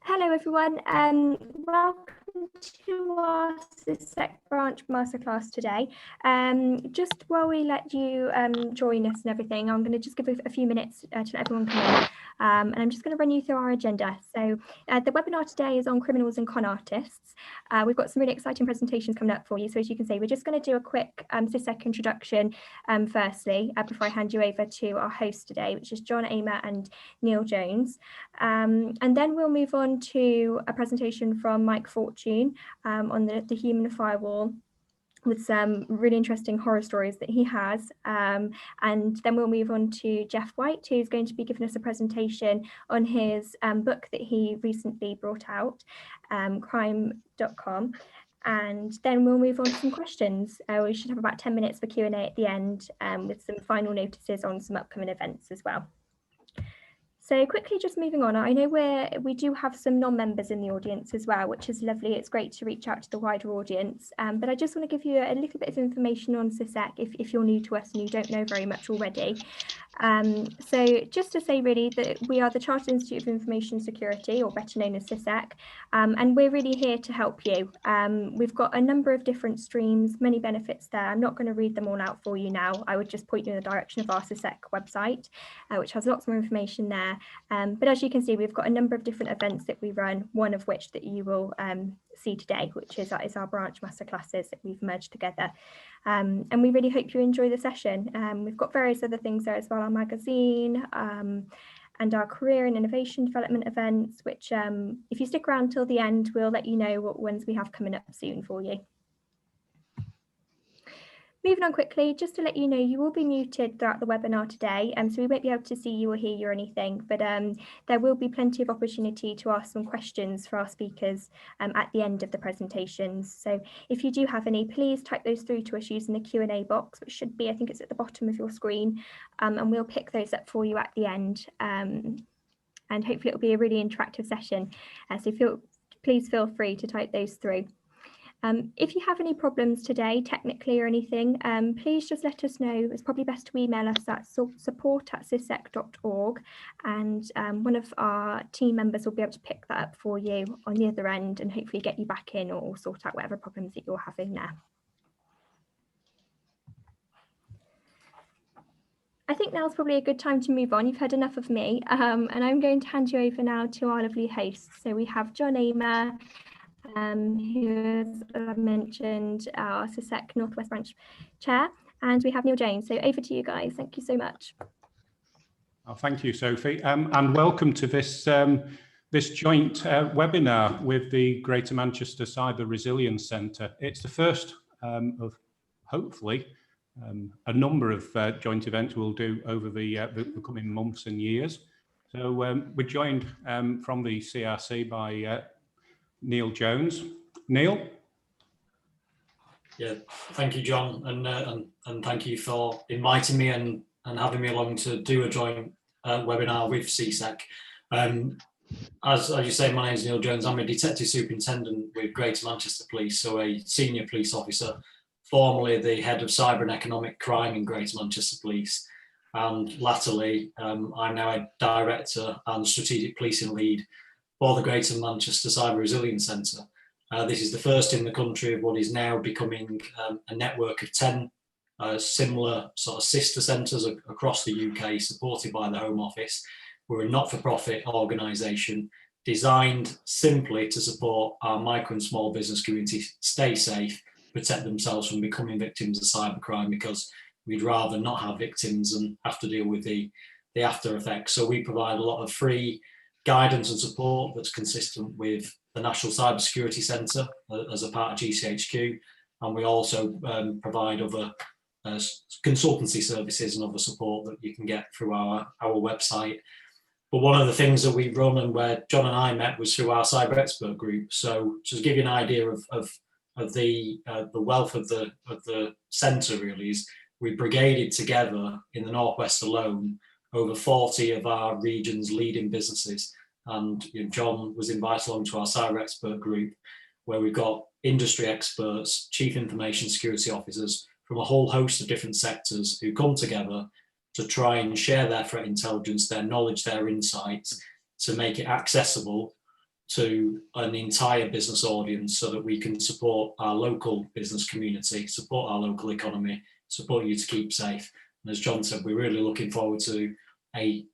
Hello everyone, welcome to our CIISec branch masterclass today. Just while we let you join us and everything, I'm going to just give a few minutes to let everyone come in. And I'm just going to run you through our agenda. So the webinar today is on criminals and con artists. We've got some really exciting presentations coming up for you. So as you can see, we're just going to do a quick CIISec introduction firstly, before I hand you over to our host today, which is John Amer and Neil Jones. And then we'll move on to a presentation from Mike Fortune on the human firewall, with some really interesting horror stories that he has. And then we'll move on to Geoff White, who's going to be giving us a presentation on his book that he recently brought out, crime.com. And then we'll move on to some questions. We should have about 10 minutes for Q&A at the end, with some final notices on some upcoming events as well. So quickly, just moving on, I know we do have some non-members in the audience as well, which is lovely. It's great to reach out to the wider audience, but I just want to give you a little bit of information on CIISec if you're new to us and you don't know very much already. So just to say really that we are the Chartered Institute of Information Security, or better known as CIISec, and we're really here to help you. We've got a number of different streams, many benefits there. I'm not going to read them all out for you now. I would just point you in the direction of our CIISec website, which has lots more information there. But as you can see, we've got a number of different events that we run, one of which that you will see today, which is our branch masterclasses that we've merged together. And we really hope you enjoy the session. We've got various other things there as well, our magazine, and our career and innovation development events, which if you stick around till the end, we'll let you know what ones we have coming up soon for you. Moving on quickly, just to let you know, you will be muted throughout the webinar today, so we won't be able to see you or hear you or anything, but there will be plenty of opportunity to ask some questions for our speakers at the end of the presentations. So if you do have any, please type those through to us using the Q&A box, which should be, I think it's at the bottom of your screen, and we'll pick those up for you at the end. And hopefully it'll be a really interactive session, so please feel free to type those through. If you have any problems today, technically or anything, please just let us know. It's probably best to email us at support@ciisec.org, and one of our team members will be able to pick that up for you on the other end and hopefully get you back in or sort out whatever problems that you're having there. I think now's probably a good time to move on. You've heard enough of me, and I'm going to hand you over now to our lovely hosts. So we have John Amer, who, as I mentioned, our CIISec Northwest Branch Chair, and we have Neil Jones. So over to you guys. Thank you so much. Oh, thank you, Sophie, and welcome to this this joint webinar with the Greater Manchester Cyber Resilience Centre. It's the first of hopefully a number of joint events we'll do over the coming months and years. So we're joined from the CRC by Neil Jones. Neil? Yeah, thank you, John, and thank you for inviting me and having me along to do a joint webinar with CIISec. As you say, my name is Neil Jones. I'm a Detective Superintendent with Greater Manchester Police, so a senior police officer, formerly the head of cyber and economic crime in Greater Manchester Police, and latterly I'm now a director and strategic policing lead for the Greater Manchester Cyber Resilience Centre. This is the first in the country of what is now becoming a network of 10 similar sort of sister centres across the UK, supported by the Home Office. We're a not-for-profit organisation designed simply to support our micro and small business community stay safe, protect themselves from becoming victims of cybercrime, because we'd rather not have victims and have to deal with the after effects. So we provide a lot of free guidance and support that's consistent with the National Cybersecurity Centre as a part of GCHQ, and we also provide other consultancy services and other support that you can get through our website. But one of the things that we run and where John and I met was through our cyber expert group. So just to give you an idea of the wealth of the centre, really, is we brigaded together in the Northwest alone over 40 of our region's leading businesses. And John was invited along to our cyber expert group, where we've got industry experts, chief information security officers from a whole host of different sectors who come together to try and share their threat intelligence, their knowledge, their insights, to make it accessible to an entire business audience so that we can support our local business community, support our local economy, support you to keep safe. And as John said, we're really looking forward to a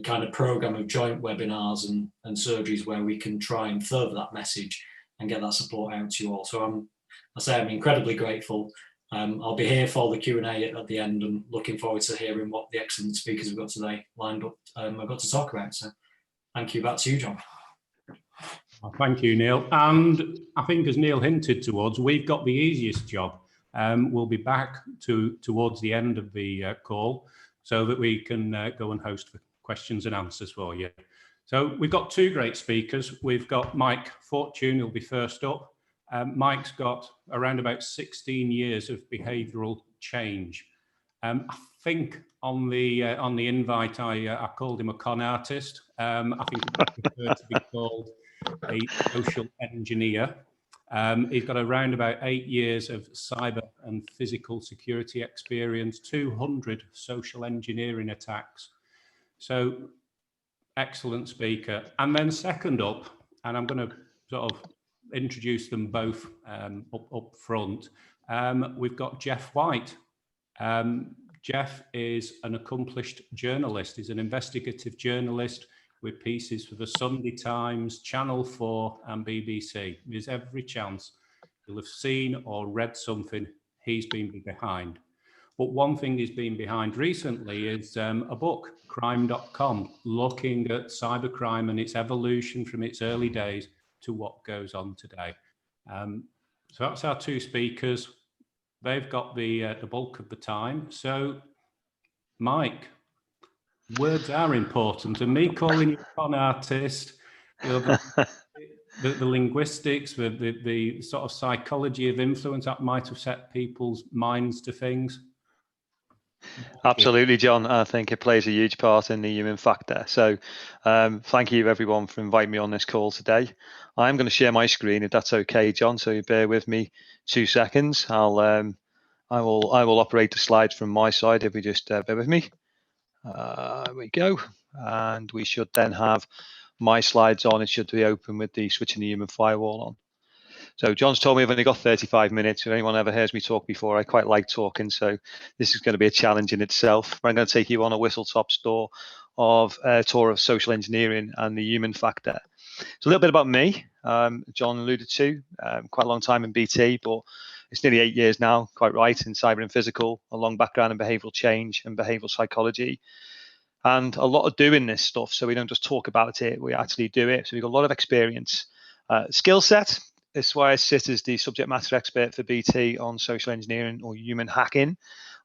kind of program of joint webinars and surgeries where we can try and further that message and get that support out to you all. So I'm incredibly grateful. I'll be here for the Q&A at the end, and looking forward to hearing what the excellent speakers we've got today lined up I've got to talk about. So thank you. Back to you, John. Well, thank you, Neil. And I think, as Neil hinted towards, we've got the easiest job. We'll be back towards the end of the call so that we can go and host for questions and answers for you. So we've got two great speakers. We've got Mike Fortune, who'll be first up. Mike's got around about 16 years of behavioural change. I think on the invite, I called him a con artist. I think he preferred to be called a social engineer. He's got around about 8 years of cyber and physical security experience, 200 social engineering attacks. So excellent speaker. And then second up, and I'm going to sort of introduce them both up front, we've got Geoff White. Geoff is an accomplished journalist. He's an investigative journalist with pieces for the Sunday Times, Channel 4 and BBC. There's every chance you'll have seen or read something he's been behind. But one thing he's been behind recently is a book, crime.com, looking at cybercrime and its evolution from its early days to what goes on today. So that's our two speakers. They've got the bulk of the time. So, Mike, words are important, and me calling you a con artist, you know, the linguistics, the sort of psychology of influence that might have set people's minds to things. Absolutely, John. I think it plays a huge part in the human factor. So thank you everyone for inviting me on this call today. I'm going to share my screen if that's okay, John. So bear with me 2 seconds. I will operate the slides from my side if we just bear with me. There we go. And we should then have my slides on. It should be open with the switching the human firewall on. So John's told me I've only got 35 minutes. If anyone ever hears me talk before, I quite like talking. So this is going to be a challenge in itself. I'm going to take you on a whistle-top tour of social engineering and the human factor. So a little bit about me. John alluded to quite a long time in BT, but it's nearly 8 years now, quite right, in cyber and physical, a long background in behavioural change and behavioural psychology. And a lot of doing this stuff. So we don't just talk about it, we actually do it. So we've got a lot of experience. Skill set. This is why I sit as the subject matter expert for BT on social engineering or human hacking.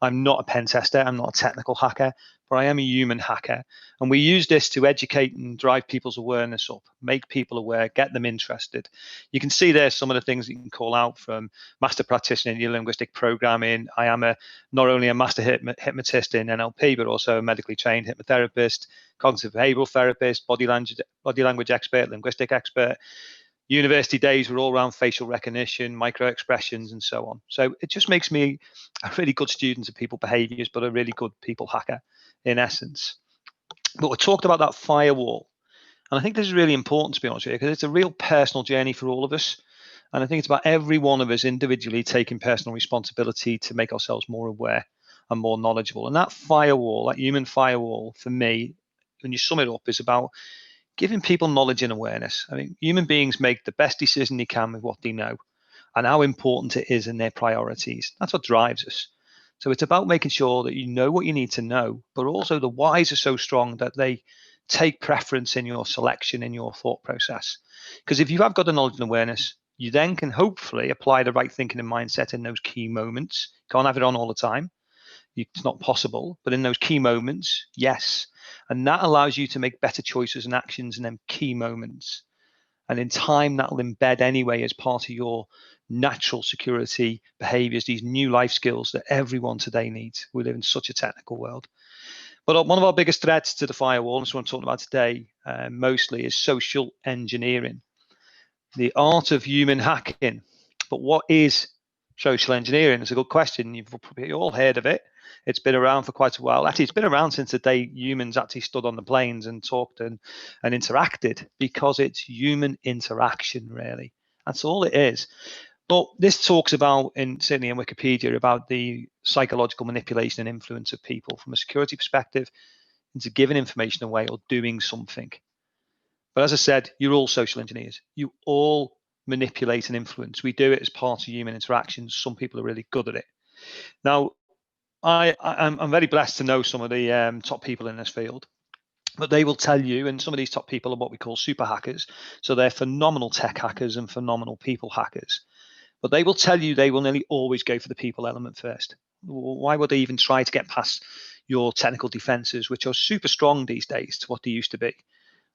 I'm not a pen tester, I'm not a technical hacker, but I am a human hacker. And we use this to educate and drive people's awareness up, make people aware, get them interested. You can see there some of the things that you can call out, from master practitioner in linguistic programming. I am not only a master hypnotist in NLP, but also a medically trained hypnotherapist, cognitive behavioral therapist, body language expert, linguistic expert. University days were all around facial recognition, micro expressions, and so on. So it just makes me a really good student of people behaviors, but a really good people hacker in essence. But we talked about that firewall. And I think this is really important, to be honest with you, because it's a real personal journey for all of us. And I think it's about every one of us individually taking personal responsibility to make ourselves more aware and more knowledgeable. And that firewall, that human firewall, for me, when you sum it up, is about giving people knowledge and awareness. I mean, human beings make the best decision they can with what they know and how important it is in their priorities. That's what drives us. So it's about making sure that you know what you need to know, but also the whys are so strong that they take preference in your selection, in your thought process. Because if you have got the knowledge and awareness, you then can hopefully apply the right thinking and mindset in those key moments. Can't have it on all the time. It's not possible, but in those key moments, yes. And that allows you to make better choices and actions in them key moments. And in time, that will embed anyway as part of your natural security behaviors, these new life skills that everyone today needs. We live in such a technical world. But one of our biggest threats to the firewall, and that's what I'm talking about today, mostly, is social engineering, the art of human hacking. But what is social engineering? It's a good question. You've probably all heard of it. It's been around for quite a while. Actually, it's been around since the day humans actually stood on the plains and talked and interacted, because it's human interaction, really. That's all it is. But this talks about, certainly in Wikipedia, about the psychological manipulation and influence of people from a security perspective into giving information away or doing something. But as I said, you're all social engineers. You all manipulate and influence. We do it as part of human interactions. Some people are really good at it. Now, I'm very blessed to know some of the top people in this field. But they will tell you, and some of these top people are what we call super hackers. So they're phenomenal tech hackers and phenomenal people hackers. But they will tell you they will nearly always go for the people element first. Why would they even try to get past your technical defenses, which are super strong these days to what they used to be,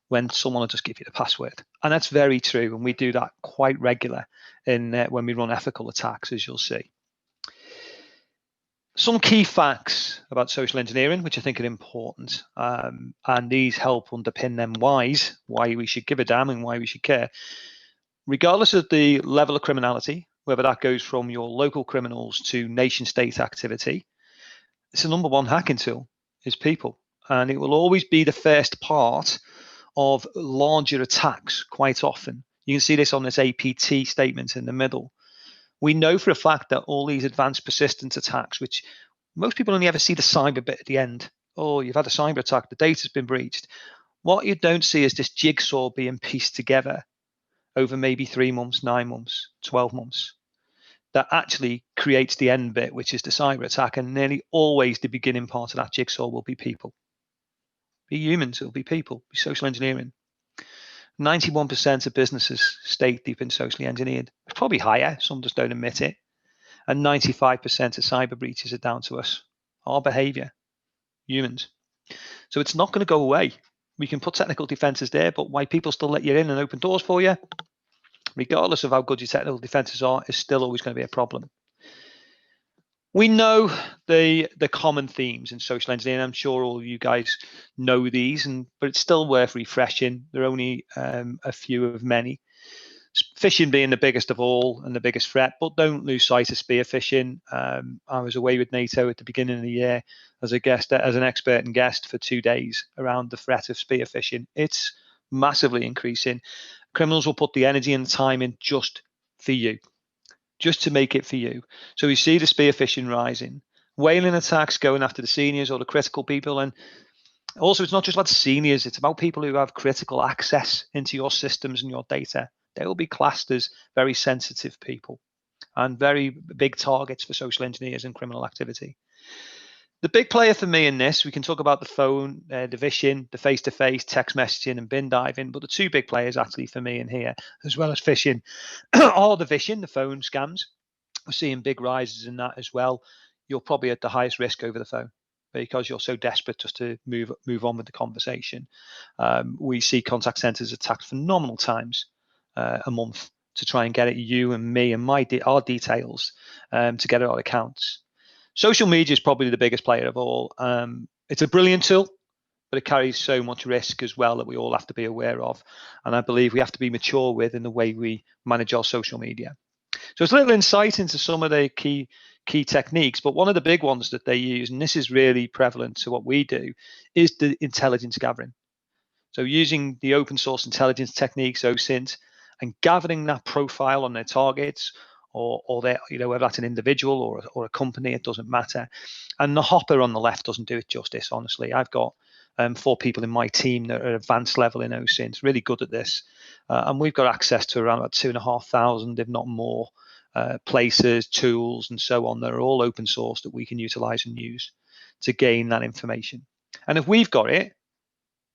when someone will just give you the password? And that's very true. And we do that quite regular when we run ethical attacks, as you'll see. Some key facts about social engineering, which I think are important, and these help underpin them why we should give a damn and why we should care. Regardless of the level of criminality, whether that goes from your local criminals to nation state activity, it's the number one hacking tool is people. And it will always be the first part of larger attacks quite often. You can see this on this APT statement in the middle. We know for a fact that all these advanced persistent attacks, which most people only ever see the cyber bit at the end. Oh, you've had a cyber attack, the data's been breached. What you don't see is this jigsaw being pieced together over maybe 3 months, 9 months, 12 months. That actually creates the end bit, which is the cyber attack. And nearly always the beginning part of that jigsaw will be people. Be humans, it'll be people, be social engineering. 91% of businesses state they've been socially engineered. It's probably higher, some just don't admit it. And 95% of cyber breaches are down to us, our behavior, humans. So it's not going to go away. We can put technical defenses there, but why people still let you in and open doors for you, regardless of how good your technical defenses are, is still always going to be a problem. We know the common themes in social engineering. I'm sure all of you guys know these, but it's still worth refreshing. There are only a few of many. Phishing being the biggest of all and the biggest threat, but don't lose sight of spear phishing. I was away with NATO at the beginning of the year as an expert and guest for 2 days around the threat of spear phishing. It's massively increasing. Criminals will put the energy and the time in just for you, just to make it for you. So we see the spear phishing rising, whaling attacks going after the seniors or the critical people. And also, it's not just about seniors, it's about people who have critical access into your systems and your data. They will be classed as very sensitive people and very big targets for social engineers and criminal activity. The big player for me in this, we can talk about the phone, the phishing, the face-to-face, text messaging and bin diving, but the two big players actually for me in here, as well as phishing, are the phishing, the phone scams. We're seeing big rises in that as well. You're probably at the highest risk over the phone because you're so desperate just to move on with the conversation. We see contact centers attacked phenomenal times a month to try and get at you and me and our details to get at our accounts. Social media is probably the biggest player of all. It's a brilliant tool, but it carries so much risk as well that we all have to be aware of. And I believe we have to be mature with in the way we manage our social media. So it's a little insight into some of the key techniques, but one of the big ones that they use, and this is really prevalent to what we do, is the intelligence gathering. So using the open source intelligence techniques, OSINT, and gathering that profile on their targets, or their, whether that's an individual or a company, it doesn't matter. And the hopper on the left doesn't do it justice, honestly. I've got 4 people in my team that are advanced level in OSINT, really good at this. And we've got access to around about 2,500, if not more, places, tools, and so on that are all open source that we can utilize and use to gain that information. And if we've got it,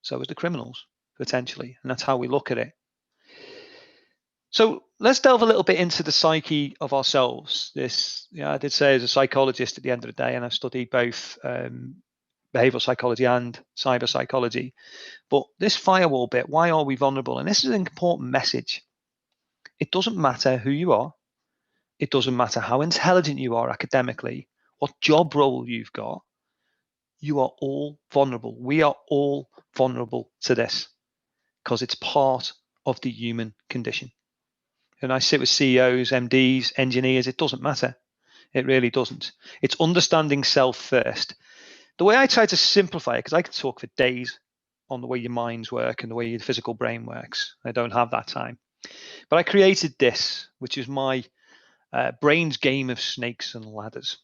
so is the criminals, potentially. And that's how we look at it. So let's delve a little bit into the psyche of ourselves. I did say as a psychologist at the end of the day, and I've studied both behavioral psychology and cyber psychology. But this firewall bit, why are we vulnerable? And this is an important message. It doesn't matter who you are. It doesn't matter how intelligent you are academically, what job role you've got. You are all vulnerable. We are all vulnerable to this because it's part of the human condition. And I sit with CEOs, MDs, engineers, it doesn't matter. It really doesn't. It's understanding self first. The way I try to simplify it, because I could talk for days on the way your minds work and the way your physical brain works. I don't have that time. But I created this, which is my brain's game of snakes and ladders.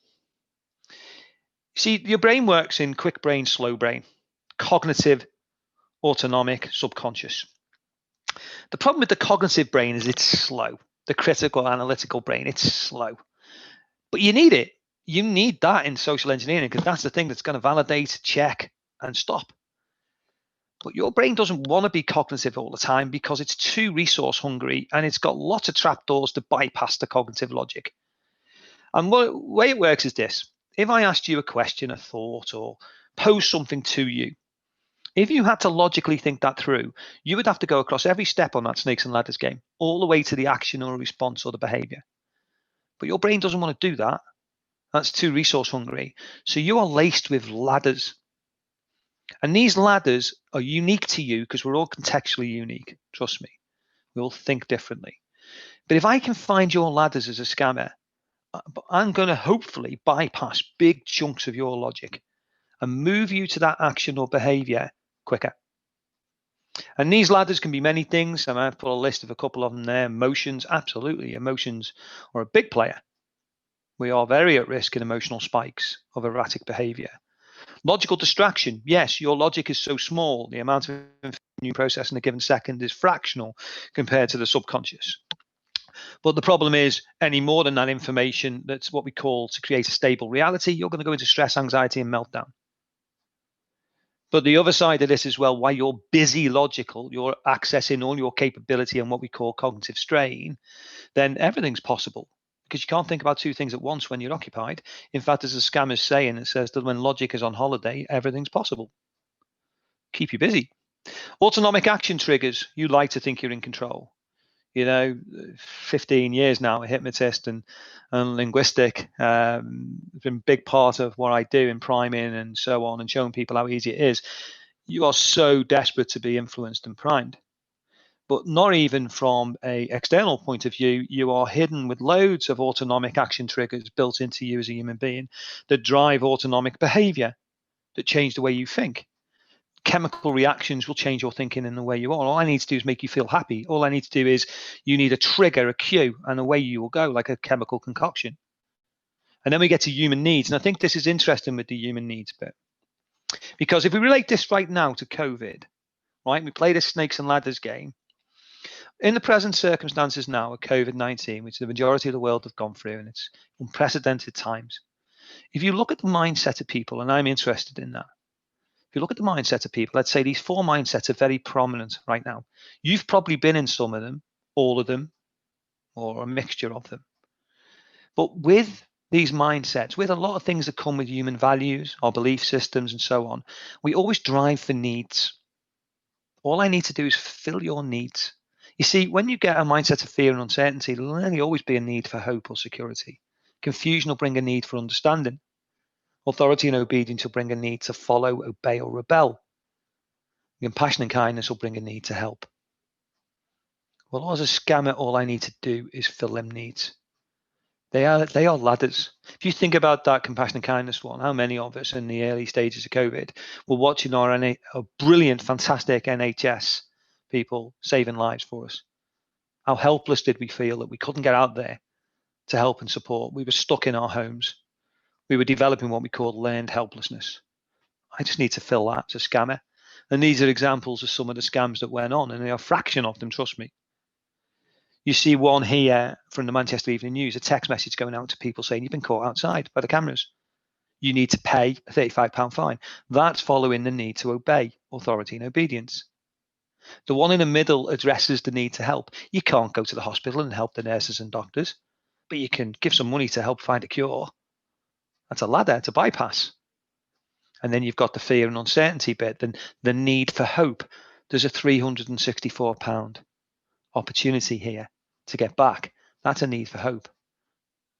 See, your brain works in quick brain, slow brain, cognitive, autonomic, subconscious. The problem with the cognitive brain is it's slow. The critical analytical brain, it's slow. But you need it. You need that in social engineering because that's the thing that's going to validate, check, and stop. But your brain doesn't want to be cognitive all the time because it's too resource hungry and it's got lots of trapdoors to bypass the cognitive logic. And the way it works is this. If I asked you a question, a thought, or pose something to you, if you had to logically think that through, you would have to go across every step on that snakes and ladders game, all the way to the action or response or the behavior. But your brain doesn't want to do that. That's too resource hungry. So you are laced with ladders. And these ladders are unique to you because we're all contextually unique. Trust me, we all think differently. But if I can find your ladders as a scammer, I'm going to hopefully bypass big chunks of your logic and move you to that action or behavior quicker. And these ladders can be many things. I might put a list of a couple of them there. Emotions, absolutely. Emotions are a big player. We are very at risk in emotional spikes of erratic behavior. Logical distraction. Yes, your logic is so small. The amount of information you process in a given second is fractional compared to the subconscious. But the problem is any more than that information, that's what we call to create a stable reality, you're going to go into stress, anxiety, and meltdown. But the other side of this as well, why you're busy logical, you're accessing all your capability and what we call cognitive strain, then everything's possible because you can't think about two things at once when you're occupied. In fact, as a scammer's saying, it says that when logic is on holiday, everything's possible. Keep you busy. Autonomic action triggers. You like to think you're in control. 15 years now, a hypnotist and linguistic, been a big part of what I do in priming and so on and showing people how easy it is. You are so desperate to be influenced and primed. But not even from an external point of view, you are hidden with loads of autonomic action triggers built into you as a human being that drive autonomic behavior, that change the way you think. Chemical reactions will change your thinking and the way you are. All I need to do is make you feel happy. All I need to do is you need a trigger, a cue, and away you will go like a chemical concoction. And then we get to human needs. And I think this is interesting with the human needs bit. Because if we relate this right now to COVID, right, we play this snakes and ladders game. In the present circumstances now of COVID-19, which the majority of the world have gone through, and it's unprecedented times. If you look at the mindset of people, and I'm interested in that, if you look at the mindset of people, let's say these four mindsets are very prominent right now. You've probably been in some of them, all of them, or a mixture of them. But with these mindsets, with a lot of things that come with human values, our belief systems, and so on, we always drive for needs. All I need to do is fulfill your needs. You see, when you get a mindset of fear and uncertainty, there'll only always be a need for hope or security. Confusion will bring a need for understanding. Authority and obedience will bring a need to follow, obey, or rebel. Compassion and kindness will bring a need to help. Well, as a scammer, all I need to do is fill them needs. They are ladders. If you think about that compassion and kindness one, how many of us in the early stages of COVID were watching our brilliant, fantastic NHS people saving lives for us? How helpless did we feel that we couldn't get out there to help and support? We were stuck in our homes. We were developing what we call learned helplessness. I just need to fill that as a scammer. And these are examples of some of the scams that went on, and they are a fraction of them, trust me. You see one here from the Manchester Evening News, a text message going out to people saying, you've been caught outside by the cameras. You need to pay a £35 fine. That's following the need to obey, authority and obedience. The one in the middle addresses the need to help. You can't go to the hospital and help the nurses and doctors, but you can give some money to help find a cure. That's a ladder, it's a bypass. And then you've got the fear and uncertainty bit, then the need for hope. There's a £364 opportunity here to get back. That's a need for hope.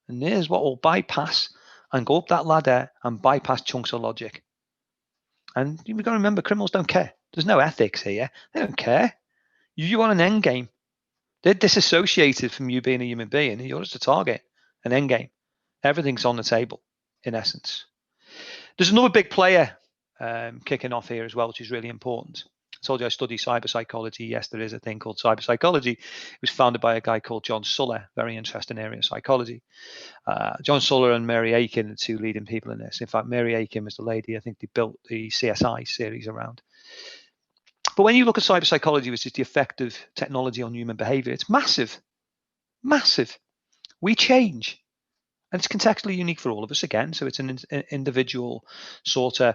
And there's what will bypass and go up that ladder and bypass chunks of logic. And you've got to remember, criminals don't care. There's no ethics here. They don't care. You want an end game. They're disassociated from you being a human being. You're just a target, an end game. Everything's on the table, in essence. There's another big player kicking off here as well, which is really important. I told you I study cyber psychology. Yes, there is a thing called cyber psychology. It was founded by a guy called John Suller, very interesting area of psychology. John Suller and Mary Aiken are the two leading people in this. In fact, Mary Aiken was the lady I think they built the CSI series around. But when you look at cyber psychology, which is the effect of technology on human behavior, it's massive, massive. We change. And it's contextually unique for all of us again. So it's an individual sort of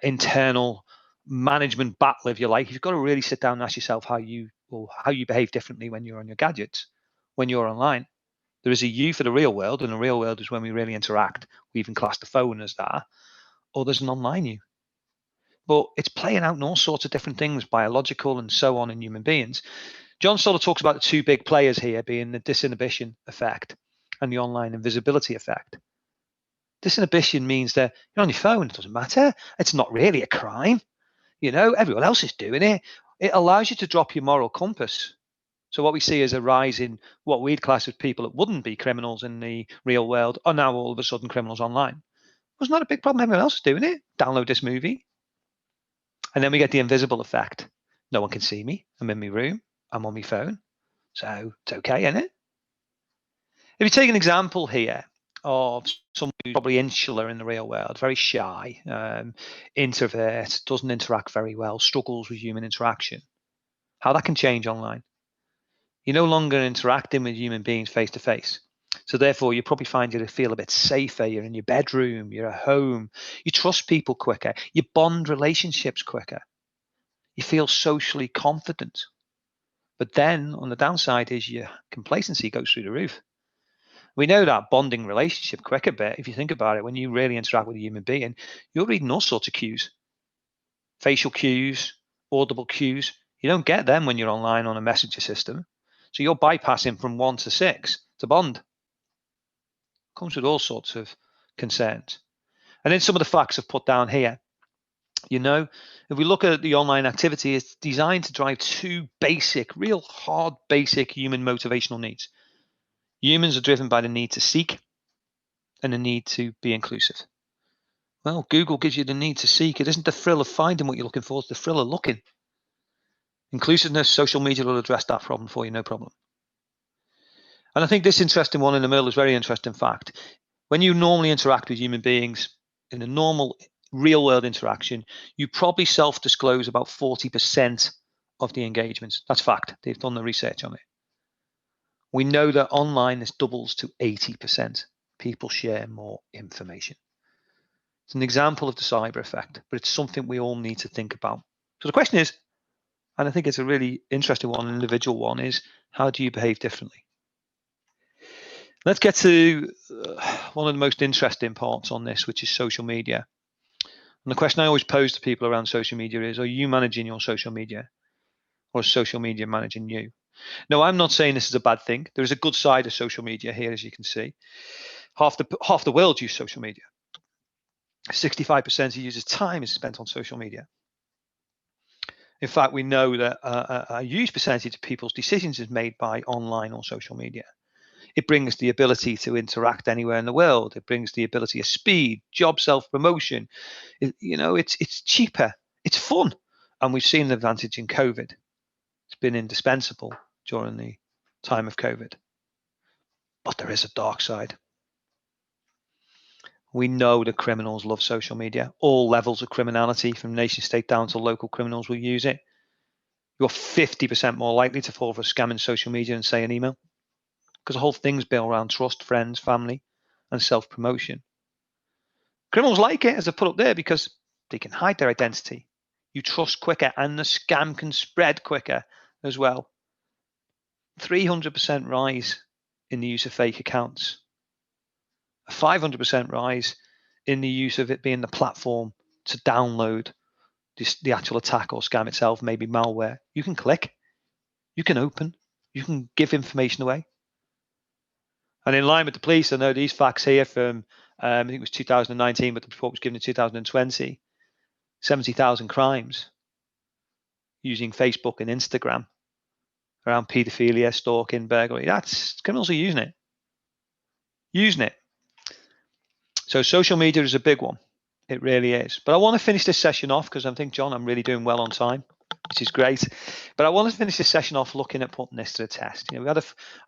internal management battle, if you like. You've got to really sit down and ask yourself how you behave differently when you're on your gadgets, when you're online. There is a you for the real world, and the real world is when we really interact. We even class the phone as that. Or there's an online you. But it's playing out in all sorts of different things, biological and so on in human beings. John sort of talks about the two big players here being the disinhibition effect and the online invisibility effect. Disinhibition means that you're on your phone, it doesn't matter. It's not really a crime. You know, everyone else is doing it. It allows you to drop your moral compass. So what we see is a rise in what we'd class as people that wouldn't be criminals in the real world are now all of a sudden criminals online. It was not a big problem. Everyone else is doing it. Download this movie. And then we get the invisible effect. No one can see me. I'm in my room. I'm on my phone. So it's okay, isn't it? If you take an example here of someone who's probably insular in the real world, very shy, introvert, doesn't interact very well, struggles with human interaction, how that can change online. You're no longer interacting with human beings face to face. So therefore, you probably find you to feel a bit safer. You're in your bedroom, you're at home, you trust people quicker, you bond relationships quicker, you feel socially confident. But then on the downside is your complacency goes through the roof. We know that bonding relationship quicker bit, if you think about it, when you really interact with a human being, you're reading all sorts of cues, facial cues, audible cues. You don't get them when you're online on a messenger system. So you're bypassing from 1 to 6 to bond. Comes with all sorts of concerns. And then some of the facts I've put down here. You know, if we look at the online activity, it's designed to drive two basic, real hard, basic human motivational needs. Humans are driven by the need to seek and the need to be inclusive. Well, Google gives you the need to seek. It isn't the thrill of finding what you're looking for, it's the thrill of looking. Inclusiveness, social media will address that problem for you, no problem. And I think this interesting one in the middle is very interesting fact. When you normally interact with human beings in a normal real world interaction, you probably self-disclose about 40% of the engagements. That's fact. They've done the research on it. We know that online this doubles to 80%. People share more information. It's an example of the cyber effect, but it's something we all need to think about. So the question is, and I think it's a really interesting one, an individual one, is how do you behave differently? Let's get to one of the most interesting parts on this, which is social media. And the question I always pose to people around social media is, are you managing your social media, or is social media managing you? No, I'm not saying this is a bad thing. There is a good side of social media here, as you can see. Half the world use social media. 65% of users' time is spent on social media. In fact, we know that a huge percentage of people's decisions is made by online or social media. It brings the ability to interact anywhere in the world. It brings the ability of speed, job self-promotion. It's cheaper. It's fun. And we've seen the advantage in COVID. It's been indispensable during the time of COVID. But there is a dark side. We know that criminals love social media. All levels of criminality, from nation state down to local criminals, will use it. You're 50% more likely to fall for a scam in social media than, say, an email. Because the whole thing's built around trust, friends, family, and self-promotion. Criminals like it, as I put up there, because they can hide their identity. You trust quicker, and the scam can spread quicker as well. 300% rise in the use of fake accounts. A 500% rise in the use of it being the platform to download the actual attack or scam itself, maybe malware. You can click, you can open, you can give information away. And in line with the police, I know these facts here from, I think it was 2019, but the report was given in 2020, 70,000 crimes using Facebook and Instagram around paedophilia, stalking, burglary. That's criminals are using it. So social media is a big one. It really is. But I want to finish this session off because I think, John, I'm really doing well on time, which is great. But I want to finish this session off looking at putting this to the test. We had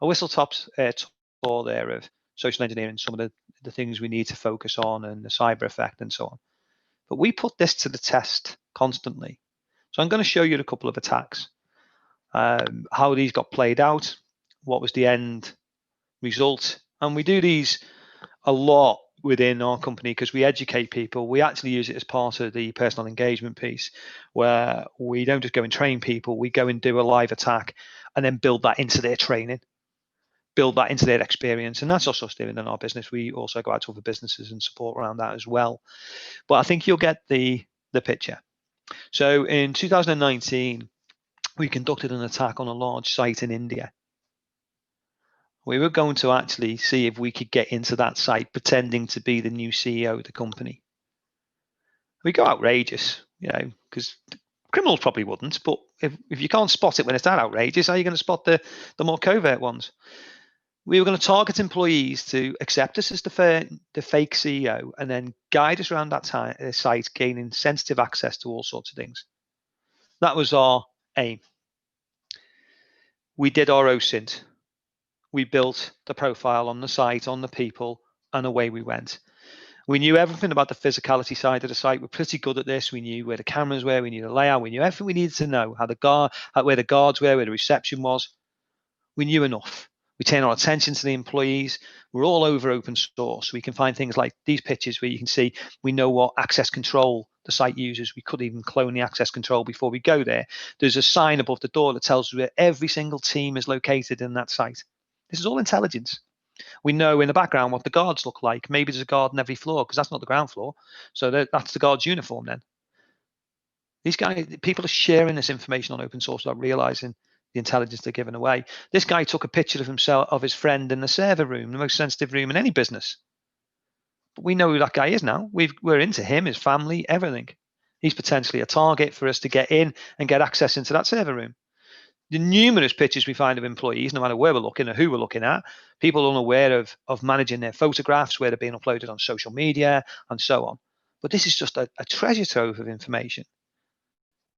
a whistle-top tour there of social engineering, some of the things we need to focus on and the cyber effect and so on. But we put this to the test constantly. So I'm going to show you a couple of attacks, how these got played out, what was the end result. And we do these a lot within our company because we educate people. We actually use it as part of the personal engagement piece, where we don't just go and train people, we go and do a live attack and then build that into their training, build that into their experience. And that's also doing in our business. We also go out to other businesses and support around that as well. But I think you'll get the picture. So in 2019, we conducted an attack on a large site in India. We were going to actually see if we could get into that site pretending to be the new CEO of the company. We go outrageous, because criminals probably wouldn't, but if you can't spot it when it's that outrageous, how are you going to spot the more covert ones? We were going to target employees to accept us as the fake CEO and then guide us around that site, gaining sensitive access to all sorts of things. That was our aim. We did our OSINT. We built the profile on the site, on the people, and away we went. We knew everything about the physicality side of the site. We're pretty good at this. We knew where the cameras were. We knew the layout. We knew everything we needed to know, where the guards were, where the reception was. We knew enough. We turned our attention to the employees. We're all over open source. We can find things like these pictures where you can see we know what access control the site uses. We could even clone the access control before we go there. There's a sign above the door that tells us where every single team is located in that site. This is all intelligence. We know in the background what the guards look like. Maybe there's a guard on every floor because that's not the ground floor. So that's the guard's uniform then. These guys, people are sharing this information on open source without realizing the intelligence they're giving away. This guy took a picture of himself, of his friend in the server room, the most sensitive room in any business. But we know who that guy is now. We're into him, his family, everything. He's potentially a target for us to get in and get access into that server room. The numerous pictures we find of employees, no matter where we're looking or who we're looking at, people unaware of managing their photographs, where they're being uploaded on social media and so on. But this is just a treasure trove of information.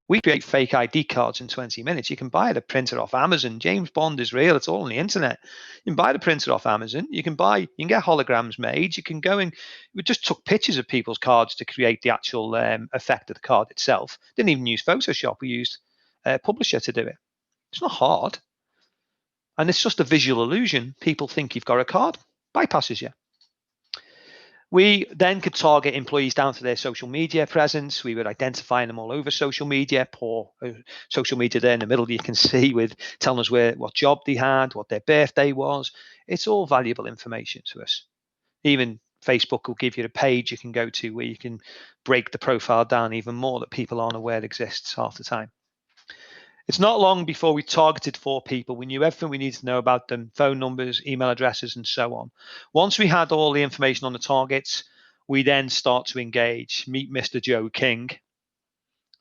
We create fake ID cards in 20 minutes. You can buy the printer off Amazon. James Bond is real. It's all on the internet. You can buy the printer off Amazon. You can get holograms made. You can go and we just took pictures of people's cards to create the actual effect of the card itself. Didn't even use Photoshop. We used Publisher to do it. It's not hard. And it's just a visual illusion. People think you've got a card, bypasses you. We then could target employees down to their social media presence. We would identify them all over social media. Poor social media there in the middle, you can see with telling us what job they had, what their birthday was. It's all valuable information to us. Even Facebook will give you a page you can go to where you can break the profile down even more that people aren't aware exists half the time. It's not long before we targeted 4 people. We knew everything we needed to know about them, phone numbers, email addresses, and so on. Once we had all the information on the targets, we then start to engage. Meet Mr. Joe King.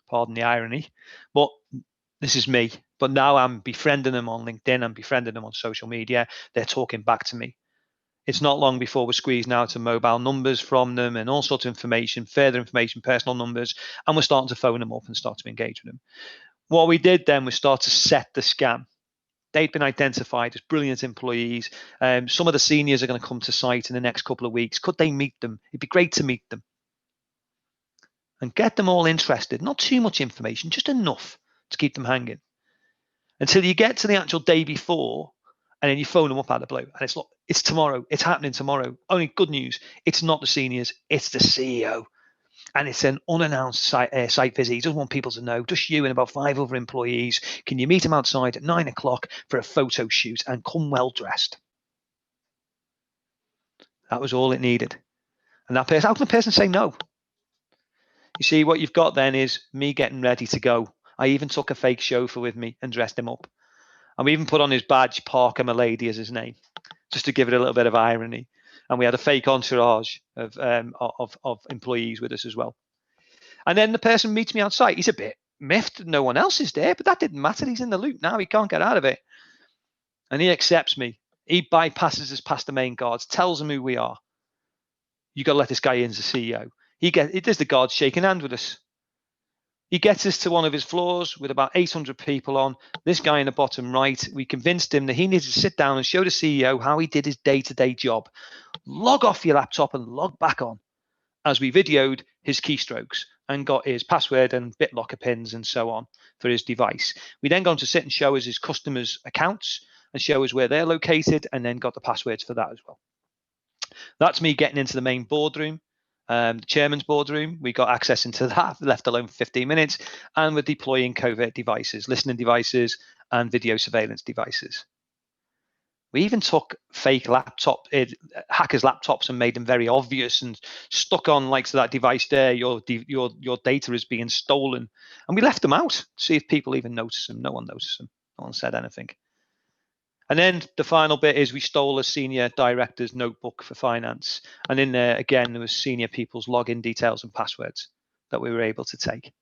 Pardon the irony, but this is me. But now I'm befriending them on LinkedIn. I'm befriending them on social media. They're talking back to me. It's not long before we're squeezing out some mobile numbers from them and all sorts of information, further information, personal numbers, and we're starting to phone them up and start to engage with them. What we did then was start to set the scam. They'd been identified as brilliant employees. Some of the seniors are going to come to site in the next couple of weeks. Could they meet them? It'd be great to meet them. And get them all interested. Not too much information, just enough to keep them hanging. Until you get to the actual day before, and then you phone them up out of the blue. And it's tomorrow. It's happening tomorrow. Only good news. It's not the seniors. It's the CEO. And it's an unannounced site visit. He doesn't want people to know. Just you and about 5 other employees. Can you meet him outside at 9 o'clock for a photo shoot and come well dressed? That was all it needed. And that person, how can the person say no? You see, what you've got then is me getting ready to go. I even took a fake chauffeur with me and dressed him up. And we even put on his badge, Parker Milady, as his name, just to give it a little bit of irony. And we had a fake entourage of employees with us as well. And then the person meets me outside. He's a bit miffed that no one else is there, but that didn't matter. He's in the loop now. He can't get out of it. And he accepts me. He bypasses us past the main guards, tells them who we are. You got to let this guy in as a CEO. It is the guard shaking hand with us. He gets us to one of his floors with about 800 people on. This guy in the bottom right, we convinced him that he needed to sit down and show the CEO how he did his day-to-day job. Log off your laptop and log back on, as we videoed his keystrokes and got his password and BitLocker pins and so on for his device. We then got him to sit and show us his customers' accounts and show us where they're located, and then got the passwords for that as well. That's me getting into the main boardroom. The chairman's boardroom, we got access into that, left alone for 15 minutes, and we're deploying covert devices, listening devices, and video surveillance devices. We even took fake hackers' laptops and made them very obvious and stuck on like, so that device there, your data is being stolen. And we left them out to see if people even noticed them. No one noticed them. No one said anything. And then the final bit is we stole a senior director's notebook for finance. And in there, again, there was senior people's login details and passwords that we were able to take.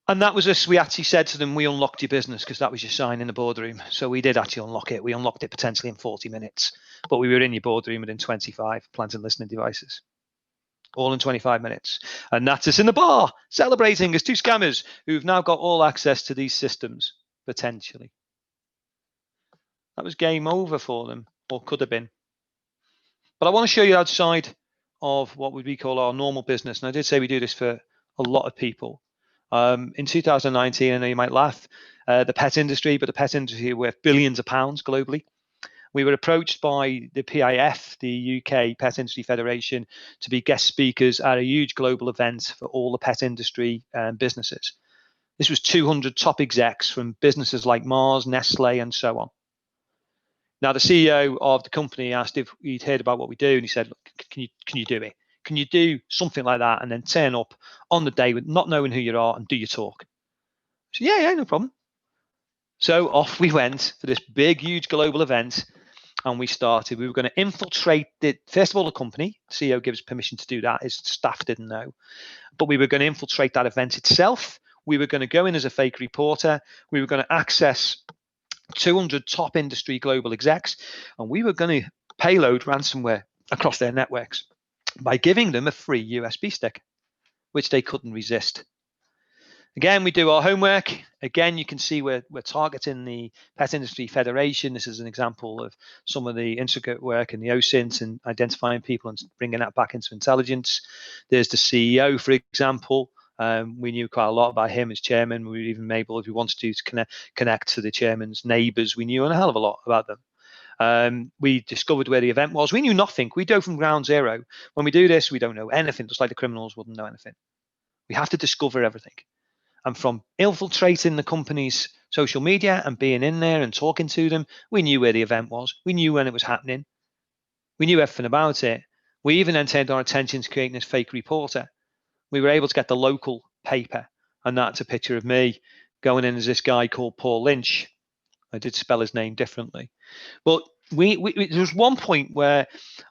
And that was us. We actually said to them, we unlocked your business, because that was your sign in the boardroom. So we did actually unlock it. We unlocked it potentially in 40 minutes, but we were in your boardroom within 25 plant and listening devices, all in 25 minutes. And that's us in the bar celebrating as two scammers who've now got all access to these systems, potentially. That was game over for them, or could have been. But I want to show you outside of what we call our normal business. And I did say we do this for a lot of people. In 2019, I know you might laugh, the pet industry, but the pet industry worth billions of pounds globally. We were approached by the PIF, the UK Pet Industry Federation, to be guest speakers at a huge global event for all the pet industry businesses. This was 200 top execs from businesses like Mars, Nestle, and so on. Now, the CEO of the company asked if he'd heard about what we do, and he said, look, can you do it? Can you do something like that and then turn up on the day with not knowing who you are and do your talk? I said, yeah, no problem. So off we went for this big, huge global event, and we started. We were going to infiltrate first of all, the company. The CEO gives permission to do that. His staff didn't know. But we were going to infiltrate that event itself. We were going to go in as a fake reporter. We were going to access 200 top industry global execs, and we were going to payload ransomware across their networks by giving them a free USB stick, which they couldn't resist. Again, we do our homework. Again, you can see we're targeting the Pet Industry Federation. This is an example of some of the intricate work in the OSINT and identifying people and bringing that back into intelligence. There's the CEO, for example. We knew quite a lot about him as chairman. We were even able, if we wanted to connect to the chairman's neighbours, we knew a hell of a lot about them. We discovered where the event was. We knew nothing. We dove from ground zero. When we do this, we don't know anything, just like the criminals wouldn't know anything. We have to discover everything. And from infiltrating the company's social media and being in there and talking to them, we knew where the event was. We knew when it was happening. We knew everything about it. We even then turned our attention to creating this fake reporter. We were able to get the local paper, and that's a picture of me going in as this guy called Paul Lynch. I did spell his name differently. But there was one point where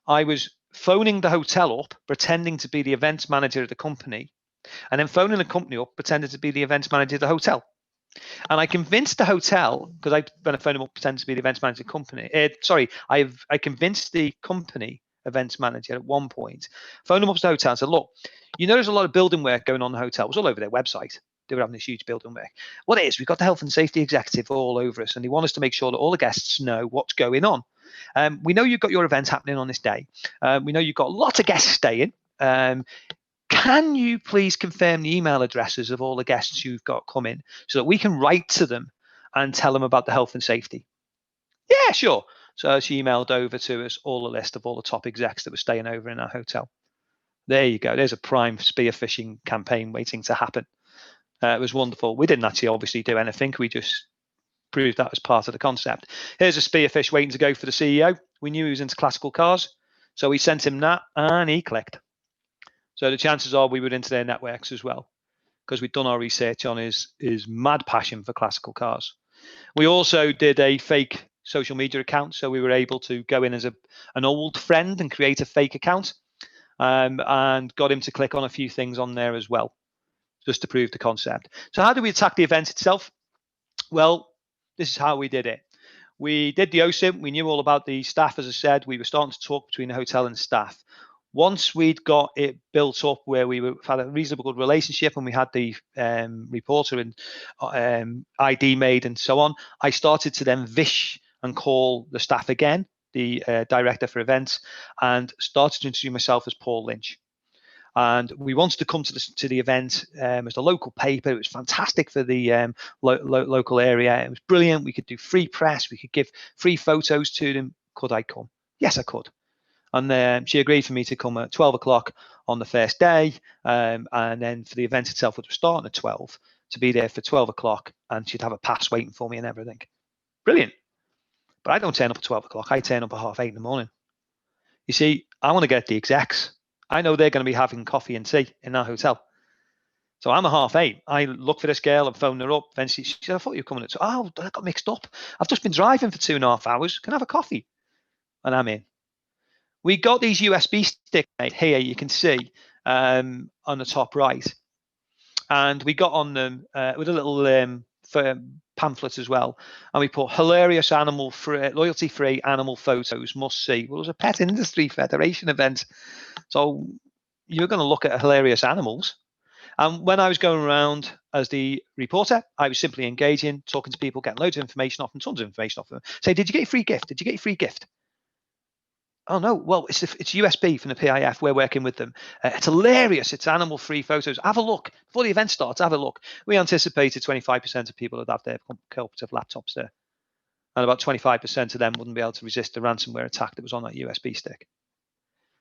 I was phoning the hotel up, pretending to be the events manager of the company, and then phoning the company up, pretending to be the events manager of the hotel. And I convinced the hotel, because when I phoned them up, pretended to be the events manager of the company. I convinced the company events manager at one point, phoned them up to the hotel and said, look, you know, there's a lot of building work going on in the hotel. It was all over their website. They were having this huge building work. What it is, we've got the health and safety executive all over us, and they want us to make sure that all the guests know what's going on. We know you've got your event happening on this day. We know you've got lots of guests staying. Can you please confirm the email addresses of all the guests you've got coming so that we can write to them and tell them about the health and safety? Yeah, sure. So she emailed over to us all a list of all the top execs that were staying over in our hotel. There you go. There's a prime spear phishing campaign waiting to happen. It was wonderful. We didn't actually obviously do anything. We just proved that as part of the concept. Here's a spearfish waiting to go for the CEO. We knew he was into classical cars, so we sent him that, and he clicked. So the chances are we were into their networks as well, because we'd done our research on his mad passion for classical cars. We also did a fake social media account, so we were able to go in as an old friend and create a fake account, and got him to click on a few things on there as well, just to prove the concept. So how do we attack the event itself? Well, this is how we did it. we did the OSINT. We knew all about the staff, as I said. We were starting to talk between the hotel and staff. Once we'd got it built up where we had a reasonable good relationship and we had the reporter and ID made and so on, I started to then vish and call the staff again, the director for events, and started to introduce myself as Paul Lynch. And we wanted to come to the event as a local paper. It was fantastic for the local area. It was brilliant. We could do free press. We could give free photos to them. Could I come? Yes, I could. And she agreed for me to come at 12 o'clock on the first day, and then for the event itself, which was starting at 12, to be there for 12 o'clock, and she'd have a pass waiting for me and everything. Brilliant. But I don't turn up at 12 o'clock. I turn up at 8:30 in the morning. You see, I want to get the execs. I know they're going to be having coffee and tea in that hotel. So I'm at 8:30. I look for this girl and phone her up. Eventually, she said, I thought you were coming at 12. Oh, I got mixed up. I've just been driving for 2.5 hours. Can I have a coffee? And I'm in. We got these USB sticks here, you can see on the top right. And we got on them with a little pamphlet as well. And we put hilarious loyalty-free animal photos, must see. Well, it was a Pet Industry Federation event. So you're going to look at hilarious animals. And when I was going around as the reporter, I was simply engaging, talking to people, getting loads of information off them, tons of information off them. Say, did you get a free gift? Did you get a free gift? Oh, no, well, it's USB from the PIF. We're working with them. It's hilarious. It's animal-free photos. Have a look. Before the event starts, have a look. We anticipated 25% of people would have their cooperative laptops there. And about 25% of them wouldn't be able to resist the ransomware attack that was on that USB stick.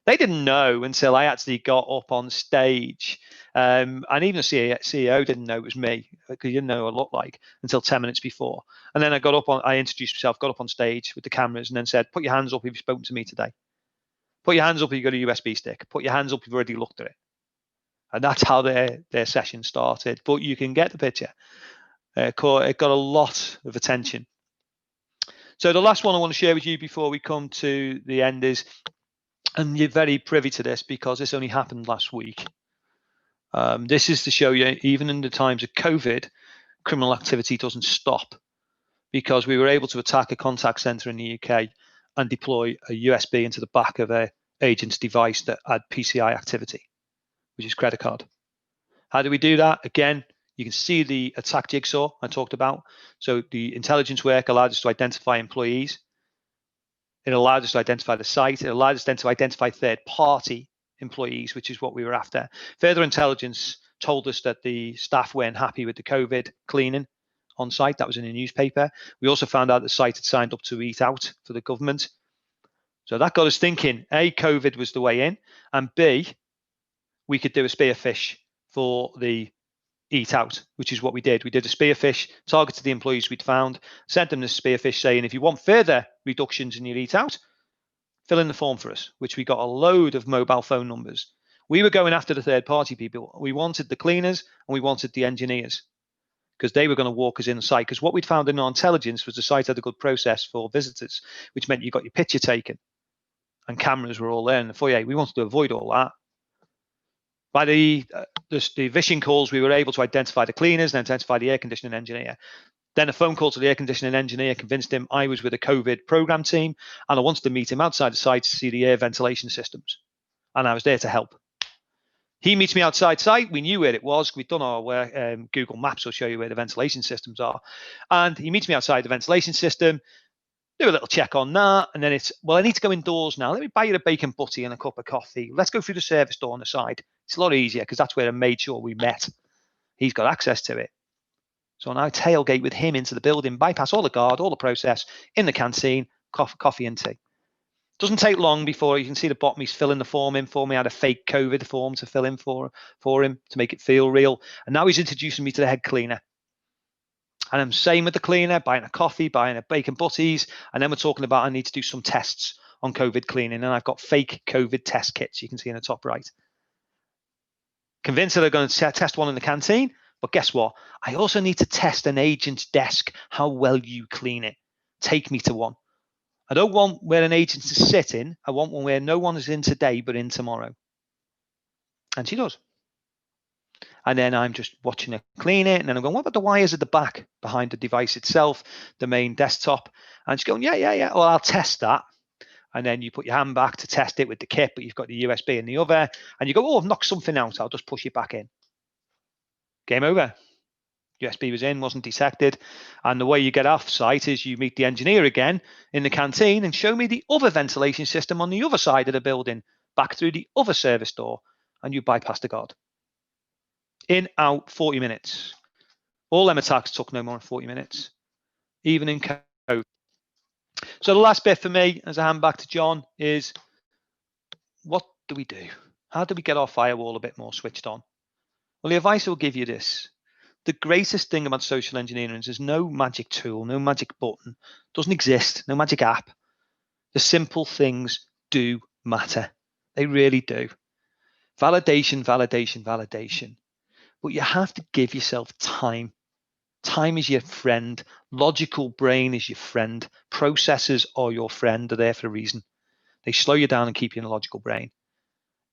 They didn't know until I actually got up on stage. And even the CEO didn't know it was me, because he didn't know what I looked like until 10 minutes before. And then I introduced myself, got up on stage with the cameras, and then said, put your hands up if you've spoken to me today. Put your hands up if you've got a USB stick. Put your hands up if you've already looked at it. And that's how their session started. But you can get the picture. It got a lot of attention. So the last one I want to share with you before we come to the end is, and you're very privy to this because this only happened last week. This is to show you, even in the times of COVID, criminal activity doesn't stop, because we were able to attack a contact center in the UK and deploy a USB into the back of an agent's device that had PCI activity, which is credit card. How do we do that? Again, you can see the attack jigsaw I talked about. So the intelligence work allowed us to identify employees. It allowed us to identify the site. It allowed us then to identify third-party employees, which is what we were after. Further intelligence told us that the staff weren't happy with the COVID cleaning on site. That was in the newspaper. We also found out the site had signed up to Eat Out for the government. So that got us thinking, A, COVID was the way in, and B, we could do a spearfish for the Eat Out, which is what we did. We did a spearfish, targeted the employees we'd found, sent them the spearfish saying, if you want further reductions in your Eat Out, fill in the form for us, which we got a load of mobile phone numbers. We were going after the third-party people. We wanted the cleaners and we wanted the engineers, because they were going to walk us in the site. Because what we'd found in our intelligence was the site had a good process for visitors, which meant you got your picture taken and cameras were all there in the foyer. We wanted to avoid all that. By the vishing calls, we were able to identify the cleaners and identify the air conditioning engineer. Then a phone call to the air conditioning engineer convinced him I was with a COVID program team and I wanted to meet him outside the site to see the air ventilation systems. And I was there to help. He meets me outside site. We knew where it was. We'd done our work. Google Maps will show you where the ventilation systems are. And he meets me outside the ventilation system, do a little check on that. And then it's, well, I need to go indoors now. Let me buy you a bacon butty and a cup of coffee. Let's go through the service door on the side. It's a lot easier because that's where I made sure we met. He's got access to it. So now tailgate with him into the building, bypass all the guard, all the process, in the canteen, coffee and tea. Doesn't take long before you can see the bottom. He's filling the form in for me. I had a fake COVID form to fill in for him to make it feel real. And now he's introducing me to the head cleaner. And I'm same with the cleaner, buying a coffee, buying a bacon butties. And then we're talking about I need to do some tests on COVID cleaning. And I've got fake COVID test kits you can see in the top right. Convinced that they're going to test one in the canteen. But guess what? I also need to test an agent's desk, how well you clean it. Take me to one. I don't want where an agent is sitting. I want one where no one is in today but in tomorrow. And she does. and then I'm just watching it clean it, and then I'm going, what about the wires at the back behind the device itself, the main desktop? And she's going, yeah. Well, I'll test that. And then you put your hand back to test it with the kit, but you've got the USB in the other, and you go, oh, I've knocked something out. I'll just push it back in. Game over. USB was in, wasn't detected. And the way you get off site is you meet the engineer again in the canteen and show me the other ventilation system on the other side of the building, back through the other service door, and you bypass the guard. In, out, 40 minutes. All them attacks took no more than 40 minutes, even in code. So the last bit for me, as I hand back to John, is what do we do? How do we get our firewall a bit more switched on? Well, the advice will give you this. The greatest thing about social engineering is there's no magic tool, no magic button, doesn't exist, no magic app. The simple things do matter. They really do. Validation. But you have to give yourself time. Time is your friend. Logical brain is your friend. Processors are your friend. They're there for a reason. They slow you down and keep you in a logical brain.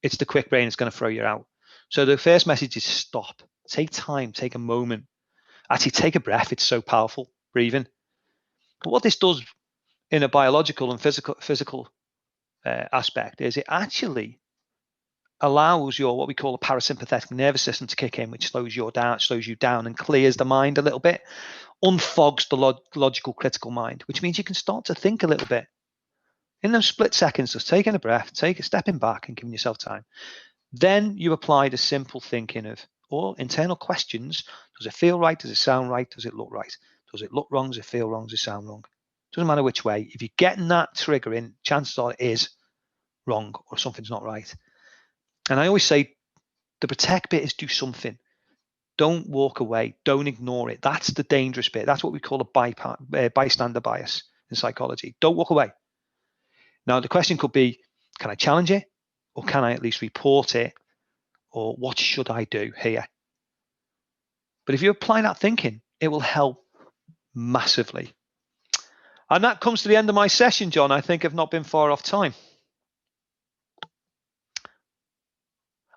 It's the quick brain that's going to throw you out. So the first message is stop. Take time. Take a moment. Actually, take a breath. It's so powerful, breathing. But what this does in a biological and physical aspect is it actually allows your what we call a parasympathetic nervous system to kick in, which slows you down and clears the mind a little bit, unfogs the logical critical mind, which means you can start to think a little bit. In those split seconds, just taking a breath, stepping back and giving yourself time. Then you apply the simple thinking of all internal questions. Does it feel right? Does it sound right? Does it look right? Does it look wrong? Does it feel wrong? Does it sound wrong? Doesn't matter which way. If you're getting that trigger in, chances are it is wrong or something's not right. And I always say the protect bit is do something. Don't walk away. Don't ignore it. That's the dangerous bit. That's what we call a bystander bias in psychology. Don't walk away. Now, the question could be, can I challenge it? Or can I at least report it? Or what should I do here? But if you apply that thinking, it will help massively. And that comes to the end of my session, John. I think I've not been far off time.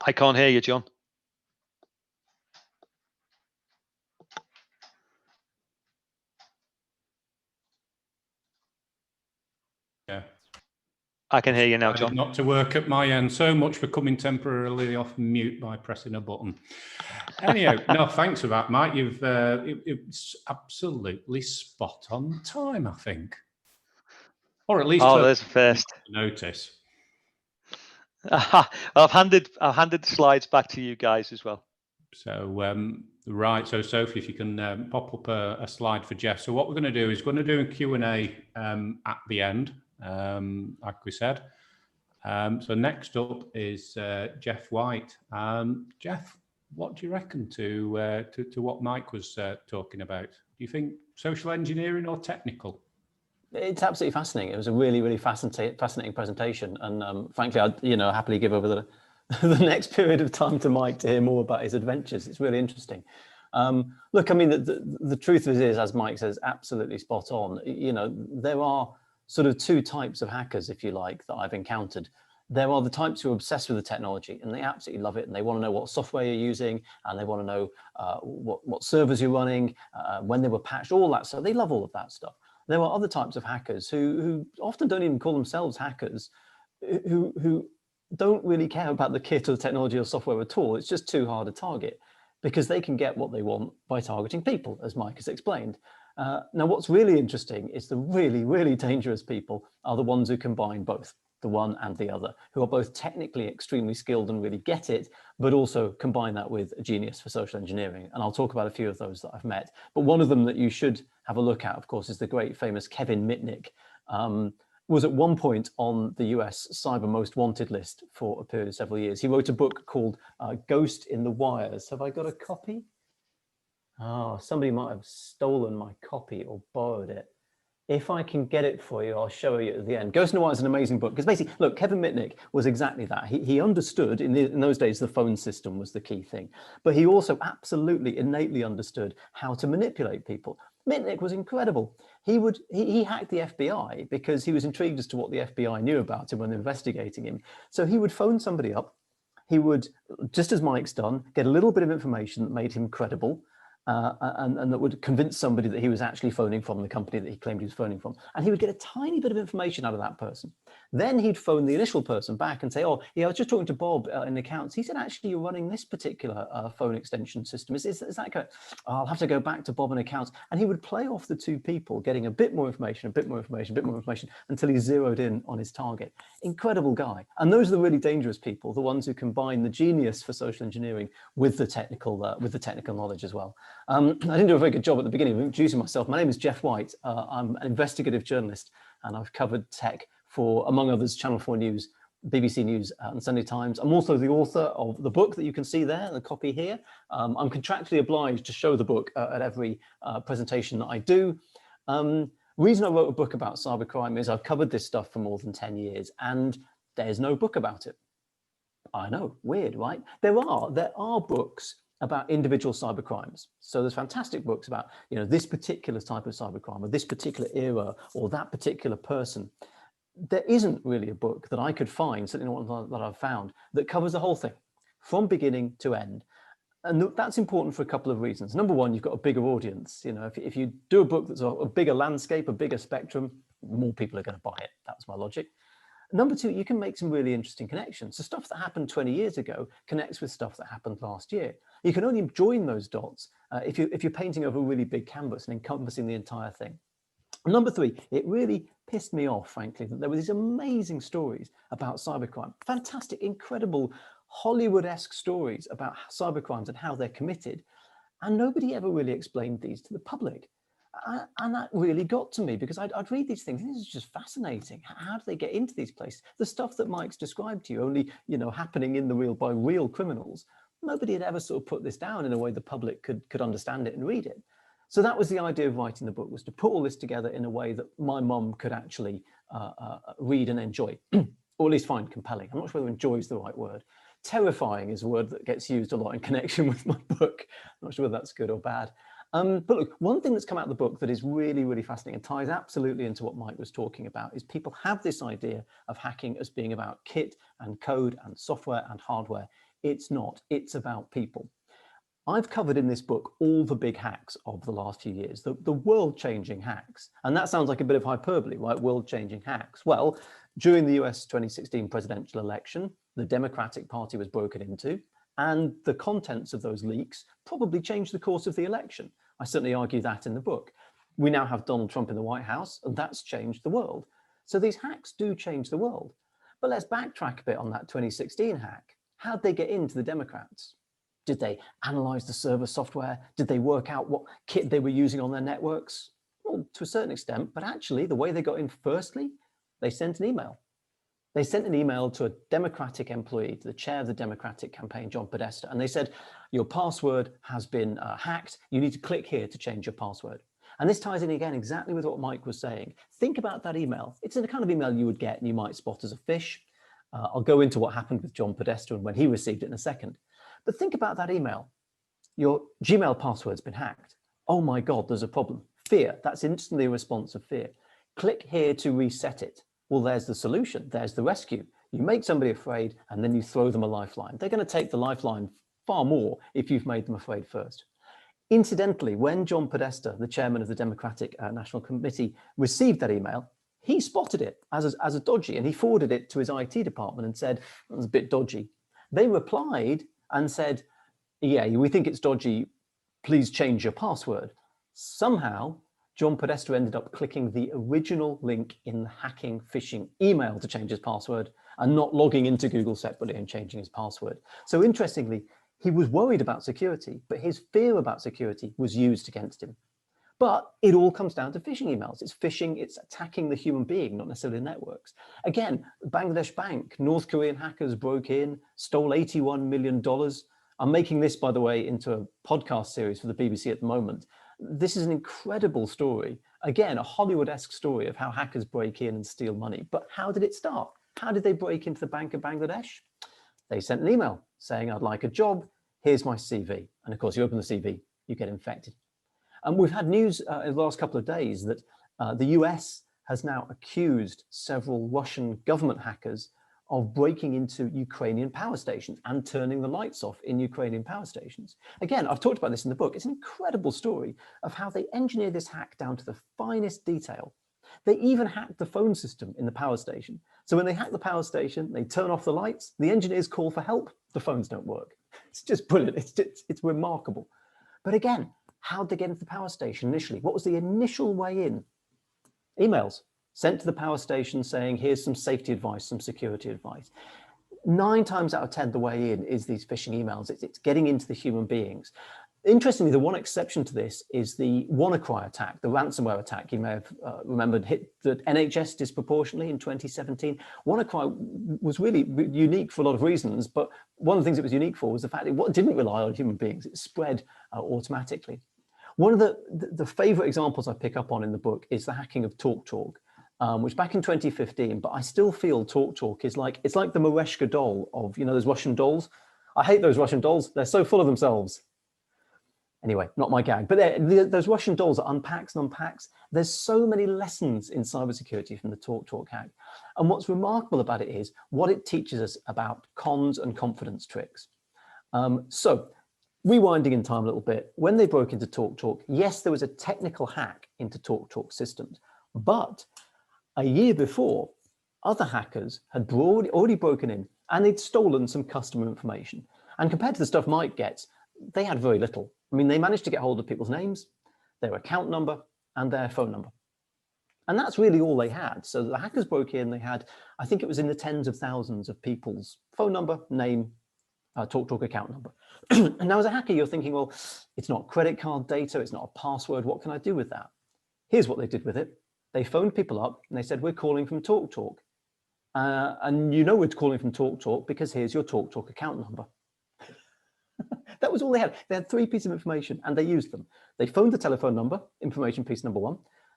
I can't hear you, John. Yeah. I can hear you now, John. Not to work at my end. So much for coming temporarily off mute by pressing a button. Anyhow, no, thanks for that, Mike. It's absolutely spot on time, I think, or at least. Oh, there's a first. Notice. I've handed the slides back to you guys as well. So right, so Sophie, if you can pop up a slide for Geoff. So what we're going to do is we're going to do a Q&A at the end, like we said. So next up is Geoff White. Geoff, what do you reckon to what Mike was talking about? Do you think social engineering or technical? It's absolutely fascinating. It was a really, really fascinating presentation, and frankly, I'd happily give over the next period of time to Mike to hear more about his adventures. It's really interesting. Look, I mean, the truth of it is, as Mike says, absolutely spot on. There are sort of two types of hackers, if you like, that I've encountered. There are the types who are obsessed with the technology and they absolutely love it, and they want to know what software you're using, and they want to know what servers you're running, when they were patched, all that stuff. They love all of that stuff. There are other types of hackers who often don't even call themselves hackers, who don't really care about the kit or the technology or software at all. It's just too hard a target because they can get what they want by targeting people, as Mike has explained. Now, what's really interesting is the really, really dangerous people are the ones who combine both, the one and the other, who are both technically extremely skilled and really get it, but also combine that with a genius for social engineering. And I'll talk about a few of those that I've met. But one of them that you should have a look at, of course, is the great famous Kevin Mitnick. Was at one point on the US Cyber Most Wanted list for a period of several years. He wrote a book called Ghost in the Wires. Have I got a copy? Oh, somebody might have stolen my copy or borrowed it. If I can get it for you, I'll show you at the end. Ghost in the Wire is an amazing book because basically, look, Kevin Mitnick was exactly that. He understood, in those days, the phone system was the key thing, but he also absolutely innately understood how to manipulate people. Mitnick was incredible. He hacked the FBI because he was intrigued as to what the FBI knew about him when investigating him. So he would phone somebody up. he would, just as Mike's done, get a little bit of information that made him credible, and that would convince somebody that he was actually phoning from the company that he claimed he was phoning from. And he would get a tiny bit of information out of that person. Then he'd phone the initial person back and say, oh, yeah, I was just talking to Bob in accounts. He said, actually, you're running this particular phone extension system. Is that correct? Oh, I'll have to go back to Bob in accounts. And he would play off the two people, getting a bit more information, a bit more information, a bit more information, until he zeroed in on his target. Incredible guy. And those are the really dangerous people, the ones who combine the genius for social engineering with the technical knowledge as well. I didn't do a very good job at the beginning of introducing myself. My name is Geoff White. I'm an investigative journalist, and I've covered tech for, among others, Channel 4 News, BBC News, and Sunday Times. I'm also the author of the book that you can see there, the copy here. I'm contractually obliged to show the book at every presentation that I do. Reason I wrote a book about cybercrime is I've covered this stuff for more than 10 years, and there's no book about it. I know, weird, right? There are books about individual cybercrimes. So there's fantastic books about, this particular type of cybercrime, or this particular era, or that particular person. There isn't really a book that I could find, certainly not one that I've found, that covers the whole thing from beginning to end. And that's important for a couple of reasons. Number one, you've got a bigger audience. If you do a book that's a bigger landscape, a bigger spectrum, more people are going to buy it. That's my logic. Number two, you can make some really interesting connections. So stuff that happened 20 years ago connects with stuff that happened last year. You can only join those dots if you're painting over a really big canvas and encompassing the entire thing. Number three, it really pissed me off, frankly, that there were these amazing stories about cybercrime, fantastic, incredible Hollywood-esque stories about cybercrimes and how they're committed. And nobody ever really explained these to the public. And that really got to me, because I'd read these things, and this is just fascinating. How do they get into these places? The stuff that Mike's described to you, only happening in the real by real criminals. Nobody had ever sort of put this down in a way the public could understand it and read it. So that was the idea of writing the book, was to put all this together in a way that my mum could actually read and enjoy, or at least find compelling. I'm not sure whether enjoy is the right word. Terrifying is a word that gets used a lot in connection with my book. I'm not sure whether that's good or bad. But look, one thing that's come out of the book that is really, really fascinating and ties absolutely into what Mike was talking about is people have this idea of hacking as being about kit and code and software and hardware. It's not. It's about people. I've covered in this book all the big hacks of the last few years, the world-changing hacks. And that sounds like a bit of hyperbole, right? World-changing hacks. Well, during the US 2016 presidential election, the Democratic Party was broken into, and the contents of those leaks probably changed the course of the election. I certainly argue that in the book. We now have Donald Trump in the White House, and that's changed the world. So these hacks do change the world. But let's backtrack a bit on that 2016 hack. How'd they get into the Democrats? Did they analyze the server software? Did they work out what kit they were using on their networks? Well, to a certain extent, but actually the way they got in firstly, they sent an email. They sent an email to a Democratic employee, to the chair of the Democratic campaign, John Podesta, and they said, your password has been hacked. You need to click here to change your password. And this ties in again exactly with what Mike was saying. Think about that email. It's the kind of email you would get and you might spot as a phish. I'll go into what happened with John Podesta and when he received it in a second. But think about that email. Your Gmail password's been hacked. Oh my God, there's a problem. Fear, that's instantly a response of fear. Click here to reset it. Well, there's the solution. There's the rescue. You make somebody afraid and then you throw them a lifeline. They're going to take the lifeline far more if you've made them afraid first. Incidentally, when John Podesta, the chairman of the Democratic National Committee, received that email, he spotted it as a dodgy, and he forwarded it to his IT department and said, it was a bit dodgy. They replied and said, yeah, we think it's dodgy. Please change your password. Somehow, John Podesta ended up clicking the original link in the hacking phishing email to change his password and not logging into Google separately and changing his password. So interestingly, he was worried about security, but his fear about security was used against him. But it all comes down to phishing emails. It's phishing, it's attacking the human being, not necessarily networks. Again, Bangladesh Bank, North Korean hackers broke in, stole $81 million. I'm making this, by the way, into a podcast series for the BBC at the moment. This is an incredible story. Again, a Hollywood-esque story of how hackers break in and steal money. But how did it start? How did they break into the Bank of Bangladesh? They sent an email saying, I'd like a job, here's my CV. And of course, you open the CV, you get infected. And we've had news in the last couple of days that the US has now accused several Russian government hackers of breaking into Ukrainian power stations and turning the lights off in Ukrainian power stations. Again, I've talked about this in the book. It's an incredible story of how they engineered this hack down to the finest detail. They even hacked the phone system in the power station. So when they hack the power station, they turn off the lights, the engineers call for help, the phones don't work. It's just brilliant. It's remarkable. But again, how'd they get into the power station initially? What was the initial way in? Emails sent to the power station saying, here's some safety advice, some security advice. 9 times out of 10, the way in is these phishing emails. It's getting into the human beings. Interestingly, the one exception to this is the WannaCry attack, the ransomware attack. You may have remembered hit the NHS disproportionately in 2017. WannaCry was really unique for a lot of reasons, but one of the things it was unique for was the fact that it didn't rely on human beings. It spread automatically. One of the favorite examples I pick up on in the book is the hacking of TalkTalk, which back in 2015, but I still feel TalkTalk is it's like the Mereshka doll of, those Russian dolls. I hate those Russian dolls. They're so full of themselves. Anyway, not my gag, but those Russian dolls are unpacks and unpacks. There's so many lessons in cybersecurity from the TalkTalk hack. And what's remarkable about it is what it teaches us about cons and confidence tricks. So rewinding in time a little bit, when they broke into TalkTalk, yes, there was a technical hack into TalkTalk systems, but a year before, other hackers had already broken in and they'd stolen some customer information. And compared to the stuff Mike gets, they had very little. I mean, they managed to get hold of people's names, their account number, and their phone number. And that's really all they had. So the hackers broke in, they had, I think it was in the tens of thousands of people's phone number, name, TalkTalk account number. And now as a hacker, you're thinking, well, it's not credit card data, it's not a password, what can I do with that? Here's what they did with it. They phoned people up and they said, we're calling from TalkTalk. And we're calling from TalkTalk because here's your TalkTalk account number. That was all they had. They had 3 pieces of information and they used them. They phoned the telephone number, information piece number 1.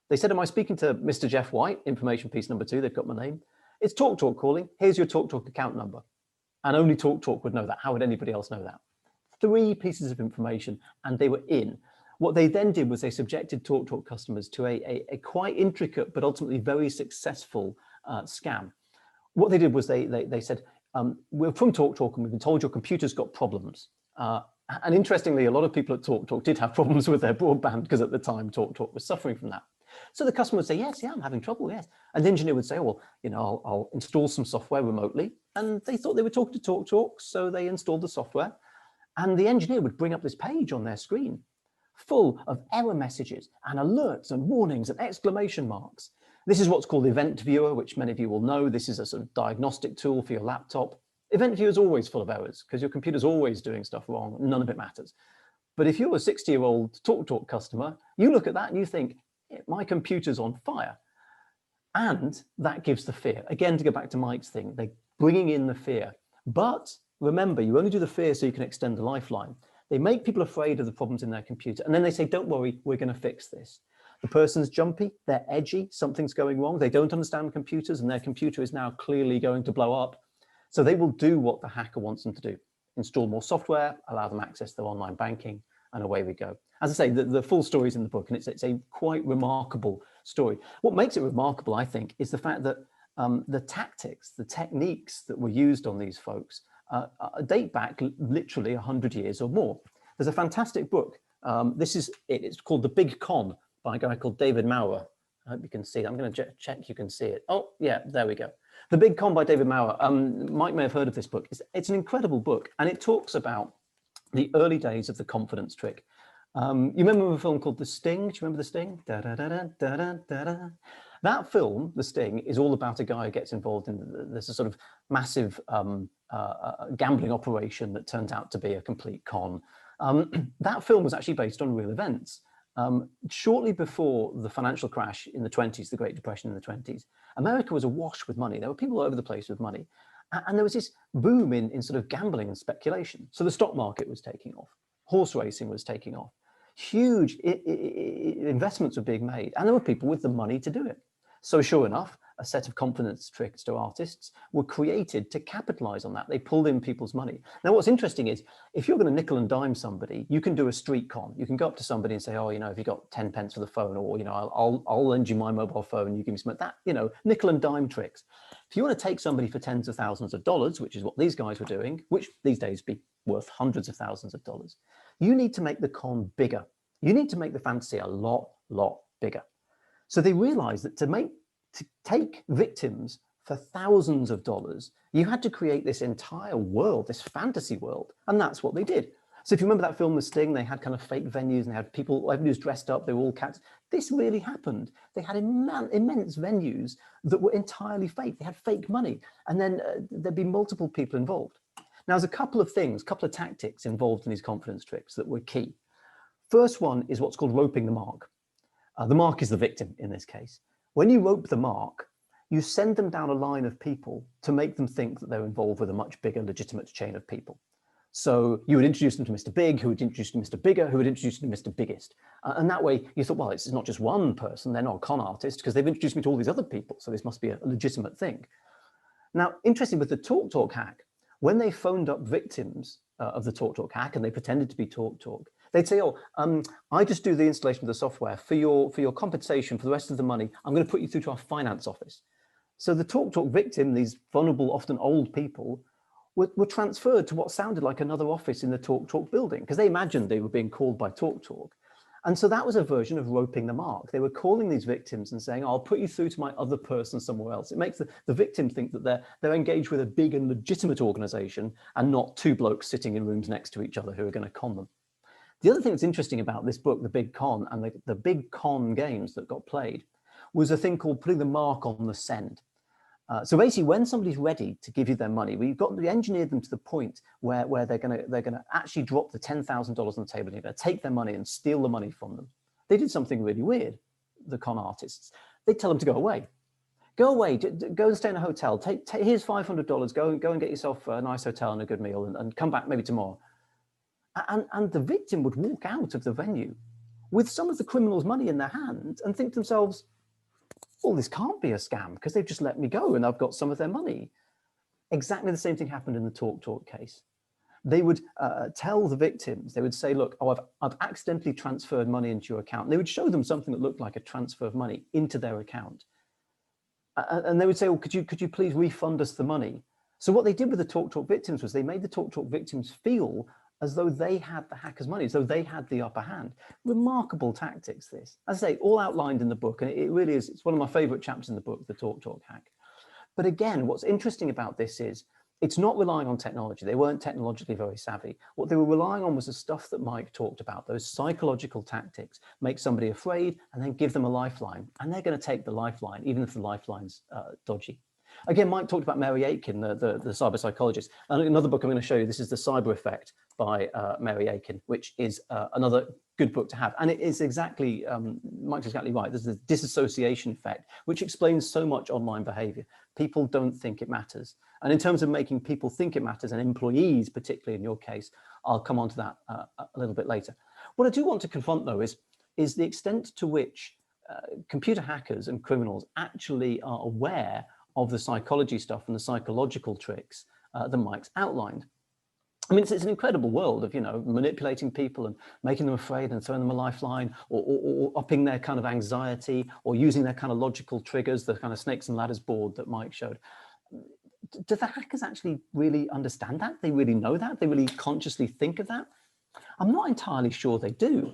They said, am I speaking to Mr. Geoff White? Information piece number 2, they've got my name. It's TalkTalk calling, here's your TalkTalk account number. And only TalkTalk would know that. How would anybody else know that? 3 pieces of information and they were in. What they then did was they subjected TalkTalk customers to a quite intricate, but ultimately very successful scam. What they did was they said, we're from TalkTalk and we've been told your computer's got problems. And interestingly, a lot of people at TalkTalk did have problems with their broadband because at the time TalkTalk was suffering from that. So the customer would say, yes, yeah, I'm having trouble, yes. And the engineer would say, well, I'll install some software remotely. And they thought they were talking to TalkTalk, so they installed the software. And the engineer would bring up this page on their screen full of error messages and alerts and warnings and exclamation marks. This is what's called Event Viewer, which many of you will know. This is a sort of diagnostic tool for your laptop. Event Viewer is always full of errors because your computer's always doing stuff wrong. None of it matters. But if you're a 60-year-old TalkTalk customer, you look at that and you think, my computer's on fire. And that gives the fear. Again, to go back to Mike's thing, they're bringing in the fear. But remember, you only do the fear so you can extend the lifeline. They make people afraid of the problems in their computer. And then they say, don't worry, we're going to fix this. The person's jumpy, they're edgy, something's going wrong. They don't understand computers and their computer is now clearly going to blow up. So they will do what the hacker wants them to do. Install more software, allow them access their online banking, and away we go. As I say, the full story is in the book, and it's a quite remarkable story. What makes it remarkable, I think, is the fact that the tactics, the techniques that were used on these folks date back literally 100 years or more. There's a fantastic book. It's called The Big Con by a guy called David Maurer. I hope you can see it. I'm going to check you can see it. Oh, yeah, there we go. The Big Con by David Maurer. Mike may have heard of this book. It's an incredible book, and it talks about the early days of the confidence trick. You remember a film called The Sting? Do you remember The Sting? Da, da, da, da, da, da, da, da. That film, The Sting, is all about a guy who gets involved in this sort of massive gambling operation that turns out to be a complete con. That film was actually based on real events. Shortly before the financial crash in the 20s, the Great Depression in the 20s, America was awash with money. There were people all over the place with money. And there was this boom in sort of gambling and speculation. So the stock market was taking off. Horse racing was taking off. Huge investments were being made. And there were people with the money to do it. So sure enough, a set of confidence trickster artists were created to capitalize on that. They pulled in people's money. Now, what's interesting is if you're going to nickel and dime somebody, you can do a street con. You can go up to somebody and say, oh, have you got 10 pence for the phone? Or, I'll lend you my mobile phone. You give me some of that, nickel and dime tricks. If you want to take somebody for tens of thousands of dollars, which is what these guys were doing, which these days be worth hundreds of thousands of dollars, you need to make the con bigger. You need to make the fantasy a lot bigger. So they realized that to take victims for thousands of dollars, you had to create this entire world, this fantasy world, and that's what they did. So if you remember that film, The Sting, they had kind of fake venues and they had people, everybody was dressed up, they were all cats. This really happened. They had immense venues that were entirely fake. They had fake money, and then there'd be multiple people involved. Now, there's a couple of things, a couple of tactics involved in these confidence tricks that were key. First one is what's called roping the mark. The mark is the victim in this case. When you rope the mark, you send them down a line of people to make them think that they're involved with a much bigger legitimate chain of people. So you would introduce them to Mr. Big, who would introduce them to Mr. Bigger, who would introduce them to Mr. Biggest. And that way you thought, well, it's not just one person, they're not a con artist because they've introduced me to all these other people. So this must be a legitimate thing. Now, interesting with the TalkTalk hack, when they phoned up victims of the TalkTalk hack and they pretended to be TalkTalk, they'd say, oh, I just do the installation of the software for your compensation for the rest of the money. I'm going to put you through to our finance office. So the TalkTalk victim, these vulnerable, often old people, were transferred to what sounded like another office in the TalkTalk building because they imagined they were being called by TalkTalk. And so that was a version of roping the mark. They were calling these victims and saying, oh, I'll put you through to my other person somewhere else. It makes the victim think that they're engaged with a big and legitimate organization and not two blokes sitting in rooms next to each other who are going to con them. The other thing that's interesting about this book, The Big Con, and the big con games that got played was a thing called putting the mark on the send. So basically, when somebody's ready to give you their money, we engineered them to the point where they're gonna actually drop the $10,000 on the table and you're gonna take their money and steal the money from them. They did something really weird, the con artists. They tell them to go away. Go away, go and stay in a hotel. Here's $500, go and get yourself a nice hotel and a good meal and come back maybe tomorrow. And the victim would walk out of the venue with some of the criminals' money in their hand and think to themselves, well, this can't be a scam because they've just let me go and I've got some of their money. Exactly the same thing happened in the TalkTalk case. They would tell the victims, they would say, look, oh, I've accidentally transferred money into your account. And they would show them something that looked like a transfer of money into their account. And they would say, well, could you please refund us the money? So what they did with the TalkTalk victims was they made the TalkTalk victims feel as though they had the hackers' money, as though they had the upper hand. Remarkable tactics, this. As I say, all outlined in the book, and it really is, it's one of my favorite chapters in the book, the TalkTalk hack. But again, what's interesting about this is, it's not relying on technology. They weren't technologically very savvy. What they were relying on was the stuff that Mike talked about, those psychological tactics, make somebody afraid and then give them a lifeline. And they're going to take the lifeline, even if the lifeline's dodgy. Again, Mike talked about Mary Aitken, the cyber psychologist. And another book I'm going to show you, this is The Cyber Effect by Mary Aitken, which is another good book to have. And it is exactly, Mike's exactly right. There's the disassociation effect, which explains so much online behavior. People don't think it matters. And in terms of making people think it matters, and employees, particularly in your case, I'll come on to that a little bit later. What I do want to confront, though, is the extent to which computer hackers and criminals actually are aware of the psychology stuff and the psychological tricks that Mike's outlined. I mean, it's an incredible world of, manipulating people and making them afraid and throwing them a lifeline or upping their kind of anxiety or using their kind of logical triggers, the kind of snakes and ladders board that Mike showed. Do the hackers actually really understand that? They really know that? They really consciously think of that? I'm not entirely sure they do.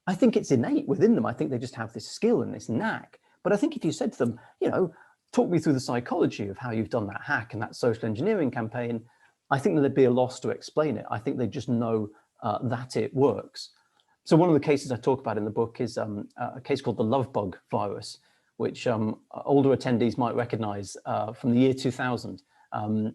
I think it's innate within them. I think they just have this skill and this knack. But I think if you said to them, talk me through the psychology of how you've done that hack and that social engineering campaign, I think that there'd be a loss to explain it. I think they just know that it works. So one of the cases I talk about in the book is a case called the love bug virus, which older attendees might recognize from the year 2000.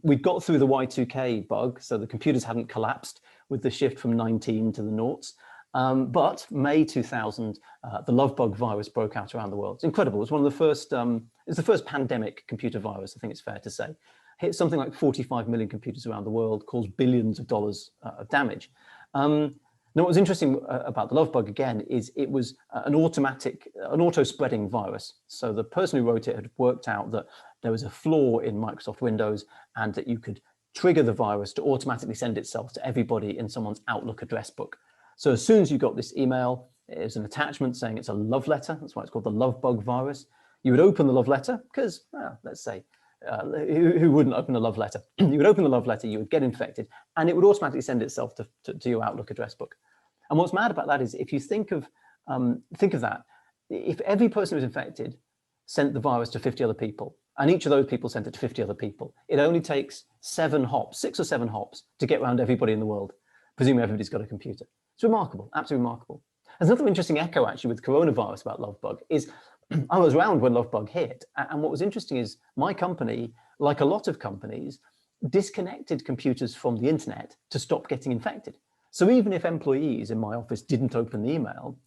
We'd got through the Y2K bug, so the computers hadn't collapsed with the shift from 19 to the noughts. But May 2000, the love bug virus broke out around the world. It's incredible. It was one of the first, it's the first pandemic computer virus, I think it's fair to say. Hit something like 45 million computers around the world, caused billions of dollars of damage. Now, what was interesting about the love bug, again, is it was an auto-spreading virus. So the person who wrote it had worked out that there was a flaw in Microsoft Windows and that you could trigger the virus to automatically send itself to everybody in someone's Outlook address book. So as soon as you got this email, it's an attachment saying it's a love letter. That's why it's called the love bug virus. You would open the love letter because, well, let's say, who wouldn't open a love letter? You would open the love letter, you would get infected, and it would automatically send itself to your Outlook address book. And what's mad about that is if you think of that, if every person who was infected sent the virus to 50 other people, and each of those people sent it to 50 other people, it only takes 6 or 7 hops to get around everybody in the world, presuming everybody's got a computer. It's remarkable, absolutely remarkable. There's another interesting echo actually with coronavirus about Lovebug is I was around when Lovebug hit, and what was interesting is my company, like a lot of companies, disconnected computers from the internet to stop getting infected. So even if employees in my office didn't open the email,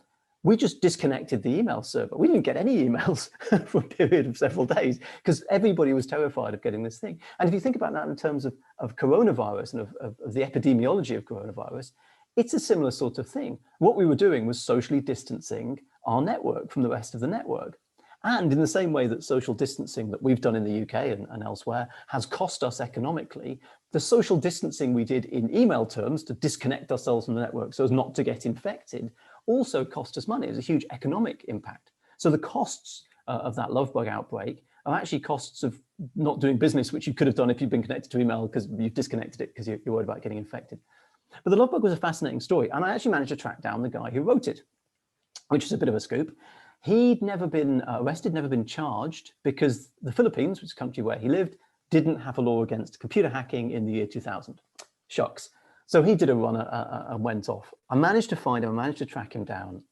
we just disconnected the email server. We didn't get any emails for a period of several days because everybody was terrified of getting this thing. And if you think about that in terms of coronavirus and of the epidemiology of coronavirus, it's a similar sort of thing. What we were doing was socially distancing our network from the rest of the network. And in the same way that social distancing that we've done in the UK and elsewhere has cost us economically, the social distancing we did in email terms to disconnect ourselves from the network so as not to get infected also cost us money. It was a huge economic impact. So the costs of that Lovebug outbreak are actually costs of not doing business, which you could have done if you'd been connected to email because you've disconnected it because you're worried about getting infected. But the Lovebug was a fascinating story. And I actually managed to track down the guy who wrote it, which is a bit of a scoop. He'd never been arrested, never been charged because the Philippines, which is a country where he lived, didn't have a law against computer hacking in the year 2000. Shucks. So he did a run and went off. I managed to find him, I managed to track him down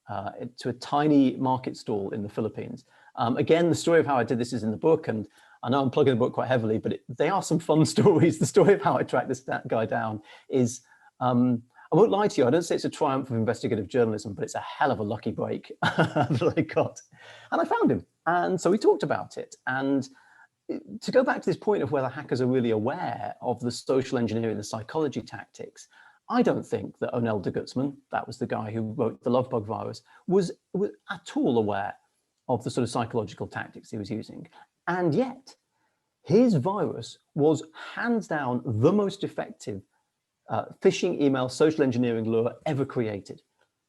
to a tiny market stall in the Philippines. Again, the story of how I did this is in the book, and I know I'm plugging the book quite heavily, but they are some fun stories. The story of how I tracked this guy down is, I won't lie to you, I don't say it's a triumph of investigative journalism, but it's a hell of a lucky break that I got. And I found him, and so we talked about it. And to go back to this point of whether hackers are really aware of the social engineering, the psychology tactics, I don't think that Onel de Guzman, that was the guy who wrote the Lovebug virus, was at all aware of the sort of psychological tactics he was using. And yet, his virus was hands down the most effective phishing email social engineering lure ever created,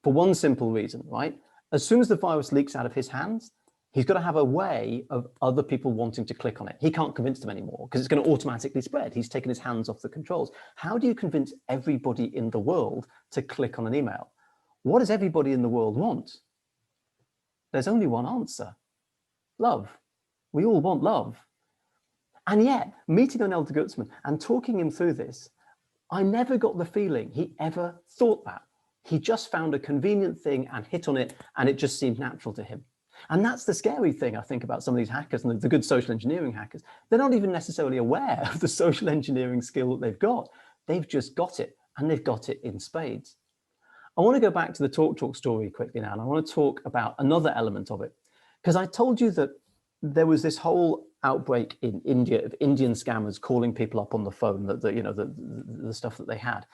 for one simple reason, right? As soon as the virus leaks out of his hands, he's got to have a way of other people wanting to click on it. He can't convince them anymore because it's going to automatically spread. He's taken his hands off the controls. How do you convince everybody in the world to click on an email? What does everybody in the world want? There's only one answer: love. We all want love. And yet, meeting Onel de Guzman and talking him through this, I never got the feeling he ever thought that. He just found a convenient thing and hit on it, and it just seemed natural to him. And that's the scary thing, I think, about some of these hackers and the good social engineering hackers. They're not even necessarily aware of the social engineering skill that they've got. They've just got it, and they've got it in spades. I want to go back to the TalkTalk story quickly now, and I want to talk about another element of it. Because I told you that there was this whole outbreak in India of Indian scammers calling people up on the phone, the stuff that they had.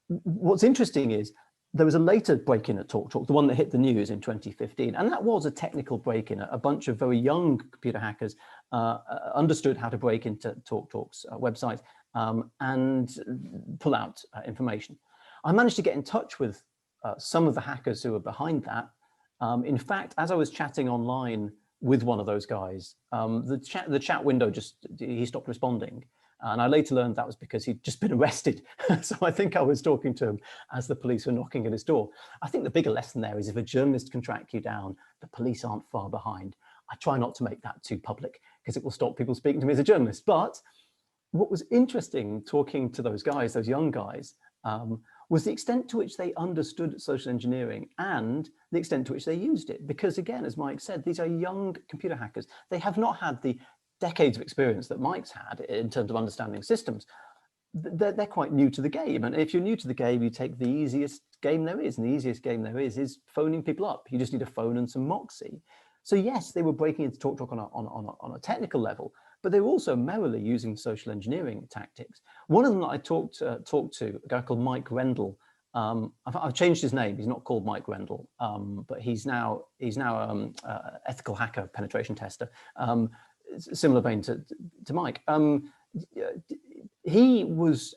What's interesting is there was a later break-in at TalkTalk, the one that hit the news in 2015, and that was a technical break-in. A bunch of very young computer hackers understood how to break into TalkTalk's website and pull out information. I managed to get in touch with some of the hackers who were behind that. In fact, as I was chatting online with one of those guys, the chat window he stopped responding. And I later learned that was because he'd just been arrested. So I think I was talking to him as the police were knocking at his door. I think the bigger lesson there is if a journalist can track you down, the police aren't far behind. I try not to make that too public because it will stop people speaking to me as a journalist. But what was interesting talking to those guys, those young guys, was the extent to which they understood social engineering and the extent to which they used it. Because again, as Mike said, these are young computer hackers. They have not had the decades of experience that Mike's had in terms of understanding systems. They're quite new to the game. And if you're new to the game, you take the easiest game there is. And the easiest game there is phoning people up. You just need a phone and some moxie. So yes, they were breaking into TalkTalk on a technical level, but they were also merrily using social engineering tactics. One of them that I talked to, a guy called Mike Rendell. I've changed his name. He's not called Mike Rendell, but he's now ethical hacker penetration tester. Similar vein to Mike. He was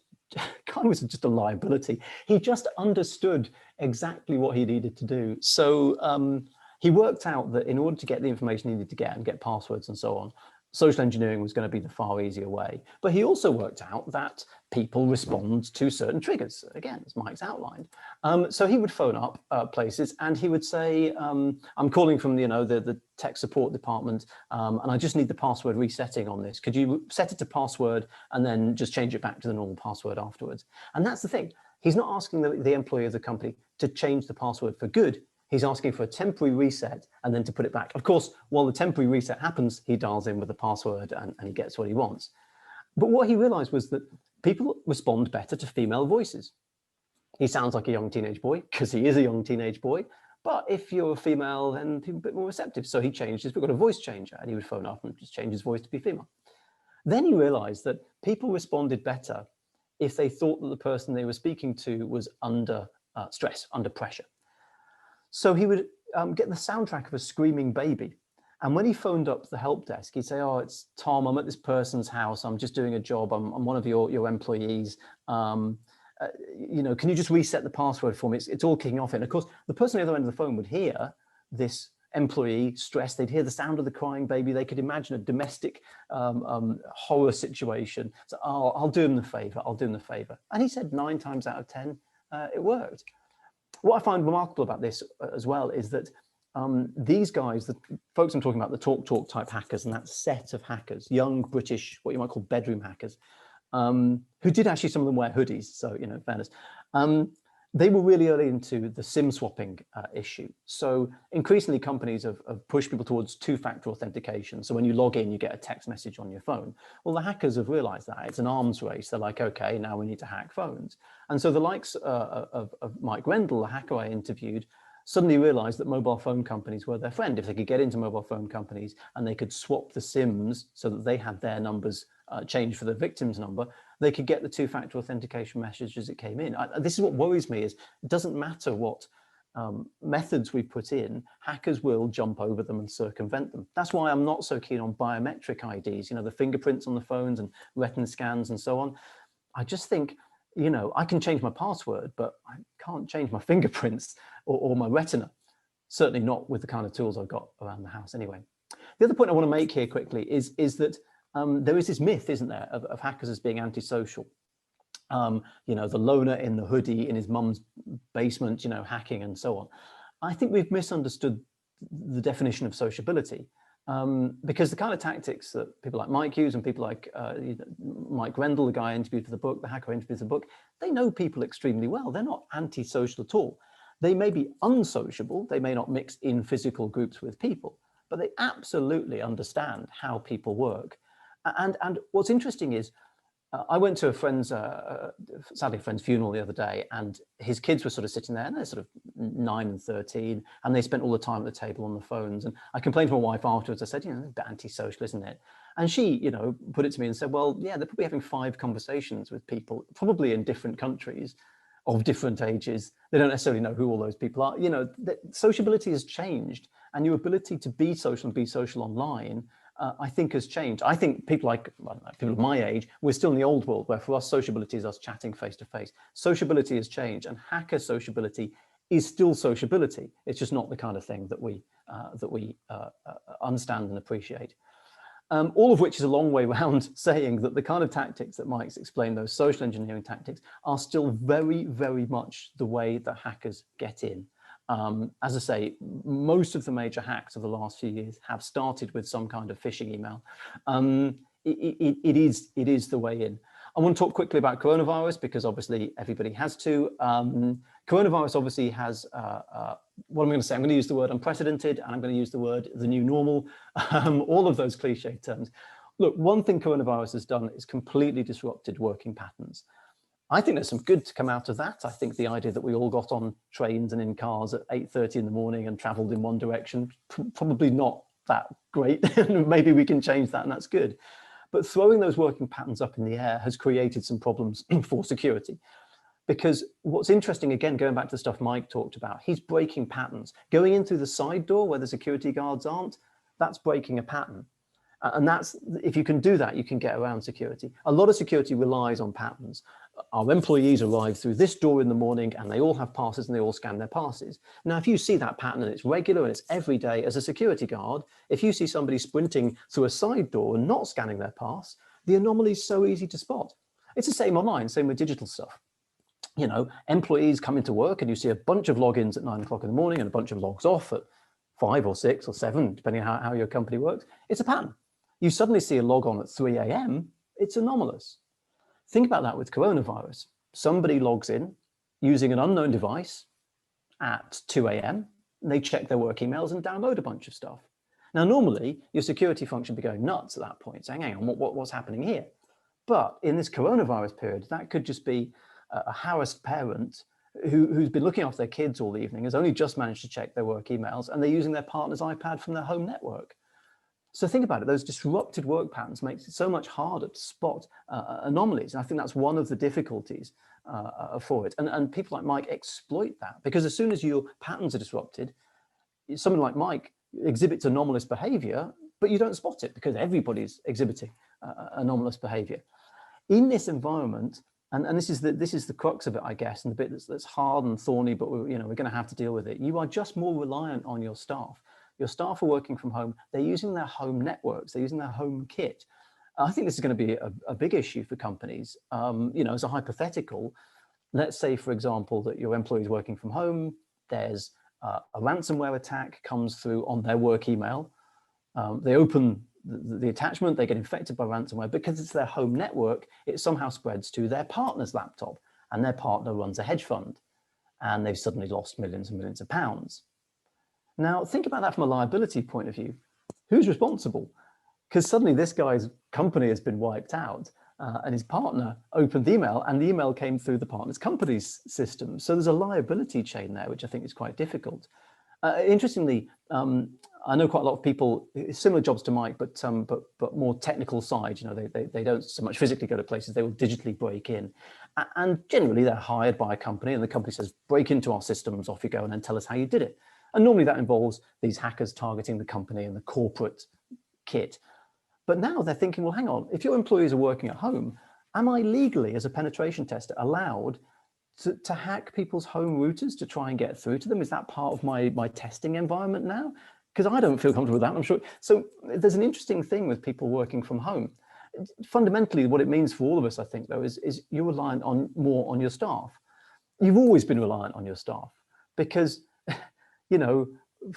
just a liability. He just understood exactly what he needed to do. So he worked out that in order to get the information he needed to get and get passwords and so on, social engineering was going to be the far easier way. But he also worked out that people respond to certain triggers, again, as Mike's outlined. So he would phone up places and he would say, I'm calling from the tech support department, and I just need the password resetting on this. Could you set it to password and then just change it back to the normal password afterwards? And that's the thing. He's not asking the employee of the company to change the password for good. He's asking for a temporary reset and then to put it back. Of course, while the temporary reset happens, he dials in with the password and he gets what he wants. But what he realized was that people respond better to female voices. He sounds like a young teenage boy because he is a young teenage boy. But if you're a female, then people are a bit more receptive. So he changed his, we've got a voice changer, and he would phone up and just change his voice to be female. Then he realized that people responded better if they thought that the person they were speaking to was under stress, under pressure. So he would get the soundtrack of a screaming baby. And when he phoned up the help desk, he'd say, oh, it's Tom, I'm at this person's house. I'm just doing a job. I'm one of your employees. Can you just reset the password for me? It's all kicking off. And of course, the person on the other end of the phone would hear this employee stressed. They'd hear the sound of the crying baby. They could imagine a domestic horror situation. So I'll do him the favor. I'll do him the favor. And he said 9 times out of 10, it worked. What I find remarkable about this as well is that these guys, the folks I'm talking about, the talk type hackers, and that set of hackers, young British, what you might call bedroom hackers, who did actually, some of them wear hoodies, so, in fairness, they were really early into the SIM swapping issue. So increasingly companies have pushed people towards 2-factor authentication. So when you log in, you get a text message on your phone. Well, the hackers have realized that it's an arms race. They're like, okay, now we need to hack phones. And so the likes of Mike Rendell, the hacker I interviewed, suddenly realized that mobile phone companies were their friend. If they could get into mobile phone companies and they could swap the SIMs so that they had their numbers changed for the victim's number, they could get the 2-factor authentication message as it came in. This is what worries me, is it doesn't matter what methods we put in, hackers will jump over them and circumvent them. That's why I'm not so keen on biometric IDs, the fingerprints on the phones and retina scans and so on. I just think, I can change my password, but I can't change my fingerprints or my retina. Certainly not with the kind of tools I've got around the house anyway. The other point I want to make here quickly is that there is this myth, isn't there, of hackers as being antisocial. The loner in the hoodie in his mum's basement, hacking and so on. I think we've misunderstood the definition of sociability, because the kind of tactics that people like Mike use and people like Mike Rendell, the guy I interviewed for the book, the hacker I interviewed for the book, they know people extremely well. They're not antisocial at all. They may be unsociable. They may not mix in physical groups with people, but they absolutely understand how people work. And what's interesting is, I went to a friend's, sadly a friend's funeral the other day, and his kids were sort of sitting there, and they're sort of 9 and 13, and they spent all the time at the table on the phones. And I complained to my wife afterwards. I said, a bit antisocial, isn't it? And she, put it to me and said, well, yeah, they're probably having 5 conversations with people, probably in different countries, of different ages. They don't necessarily know who all those people are. Sociability has changed, and your ability to be social and be social online, I think, has changed. I think people people of my age, we're still in the old world, where for us sociability is us chatting face to face. Sociability has changed, and hacker sociability is still sociability. It's just not the kind of thing that we understand and appreciate. All of which is a long way around saying that the kind of tactics that Mike's explained, those social engineering tactics, are still very, very much the way that hackers get in. As I say, most of the major hacks of the last few years have started with some kind of phishing email. It is the way in. I want to talk quickly about coronavirus, because obviously everybody has to. Coronavirus obviously has, what I'm going to say, I'm going to use the word unprecedented, and I'm going to use the word the new normal, all of those cliche terms. Look, one thing coronavirus has done is completely disrupted working patterns. I think there's some good to come out of that. I think the idea that we all got on trains and in cars at 8:30 in the morning and traveled in one direction, probably not that great. Maybe we can change that, and that's good. But throwing those working patterns up in the air has created some problems for security. Because what's interesting, again, going back to the stuff Mike talked about, he's breaking patterns. Going in through the side door where the security guards aren't, that's breaking a pattern. And that's, if you can do that, you can get around security. A lot of security relies on patterns. our employees arrive through this door in the morning and they all have passes and they all scan their passes. Now, if you see that pattern and it's regular and it's every day, as a security guard, if you see somebody sprinting through a side door and not scanning their pass, the anomaly is so easy to spot. It's the same online, same with digital stuff. You know, employees come into work and you see a bunch of logins at 9 o'clock in the morning and a bunch of logs off at 5 or 6 or 7, depending on how your company works. It's a pattern. You suddenly see a log on at 3 a.m., it's anomalous. Think about that with coronavirus. Somebody logs in using an unknown device at 2 a.m. They check their work emails and download a bunch of stuff. Now, normally your security function would be going nuts at that point, saying, hang on, what's happening here? But in this coronavirus period, that could just be a harassed parent who's been looking after their kids all evening, has only just managed to check their work emails, and they're using their partner's iPad from their home network. So think about it, those disrupted work patterns makes it so much harder to spot anomalies. And I think that's one of the difficulties for it. And people like Mike exploit that, because as soon as your patterns are disrupted, someone like Mike exhibits anomalous behavior, but you don't spot it because everybody's exhibiting anomalous behavior. In this environment, and this is the crux of it, I guess, and the bit that's hard and thorny, but we're going to have to deal with it. You are just more reliant on your staff. Your staff are working from home. They're using their home networks. They're using their home kit. I think this is going to be a big issue for companies. As a hypothetical, let's say, for example, that your employees working from home, there's a ransomware attack comes through on their work email. They open the attachment, they get infected by ransomware. Because it's their home network, it somehow spreads to their partner's laptop, and their partner runs a hedge fund, and they've suddenly lost millions and millions of pounds. Now, think about that from a liability point of view. Who's responsible? Because suddenly this guy's company has been wiped out, and his partner opened the email, and the email came through the partner's company's system. So there's a liability chain there, which I think is quite difficult. Interestingly, I know quite a lot of people, similar jobs to Mike, but more technical side. They don't so much physically go to places; they will digitally break in, and generally they're hired by a company, and the company says, "Break into our systems, off you go, and then tell us how you did it." And normally that involves these hackers targeting the company and the corporate kit. But now they're thinking, well, hang on, if your employees are working at home, am I legally, as a penetration tester, allowed to hack people's home routers to try and get through to them? Is that part of my testing environment now? Because I don't feel comfortable with that, I'm sure. So there's an interesting thing with people working from home. Fundamentally, what it means for all of us, I think, though, is you're reliant more on your staff. You've always been reliant on your staff because,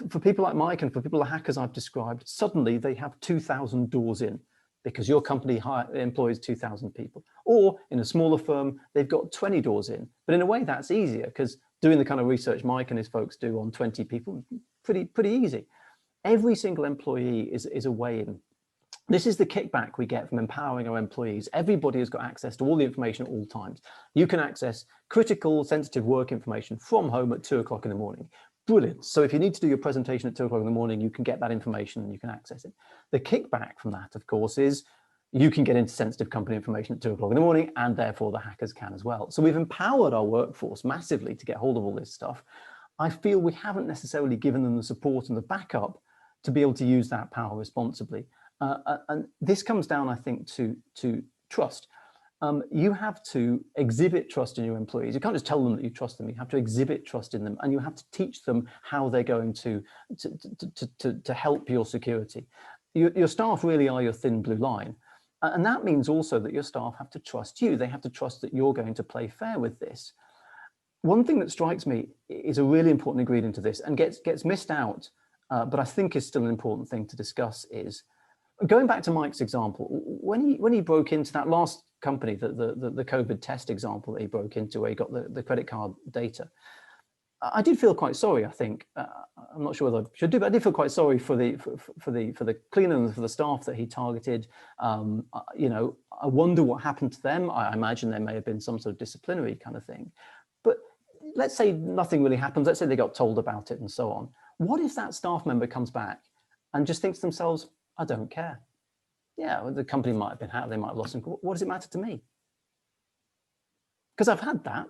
for people like Mike and for people, the hackers I've described, suddenly they have 2,000 doors in because your company employs 2,000 people. Or in a smaller firm, they've got 20 doors in. But in a way, that's easier because doing the kind of research Mike and his folks do on 20 people, pretty easy. Every single employee is a way in. This is the kickback we get from empowering our employees. Everybody has got access to all the information at all times. You can access critical, sensitive work information from home at 2 o'clock in the morning. Brilliant. So if you need to do your presentation at 2 o'clock in the morning, you can get that information and you can access it. The kickback from that, of course, is you can get into sensitive company information at 2 o'clock in the morning, and therefore the hackers can as well. So we've empowered our workforce massively to get hold of all this stuff. I feel we haven't necessarily given them the support and the backup to be able to use that power responsibly. And this comes down, I think, to trust. You have to exhibit trust in your employees. You can't just tell them that you trust them. You have to exhibit trust in them, and you have to teach them how they're going to help your security. Your staff really are your thin blue line. And that means also that your staff have to trust you. They have to trust that you're going to play fair with this. One thing that strikes me is a really important ingredient to this and gets missed out, but I think is still an important thing to discuss, is going back to Mike's example. When he broke into that last company, the COVID test example that he broke into, where he got the credit card data, I did feel quite sorry. I think I'm not sure whether I should do, but I did feel quite sorry for the cleaner and for the staff that he targeted. I wonder what happened to them. I imagine there may have been some sort of disciplinary kind of thing. But let's say nothing really happens. Let's say they got told about it and so on. What if that staff member comes back and just thinks to themselves, I don't care. Yeah, well, the company might have been hacked, they might have lost some. What does it matter to me? Because I've had that.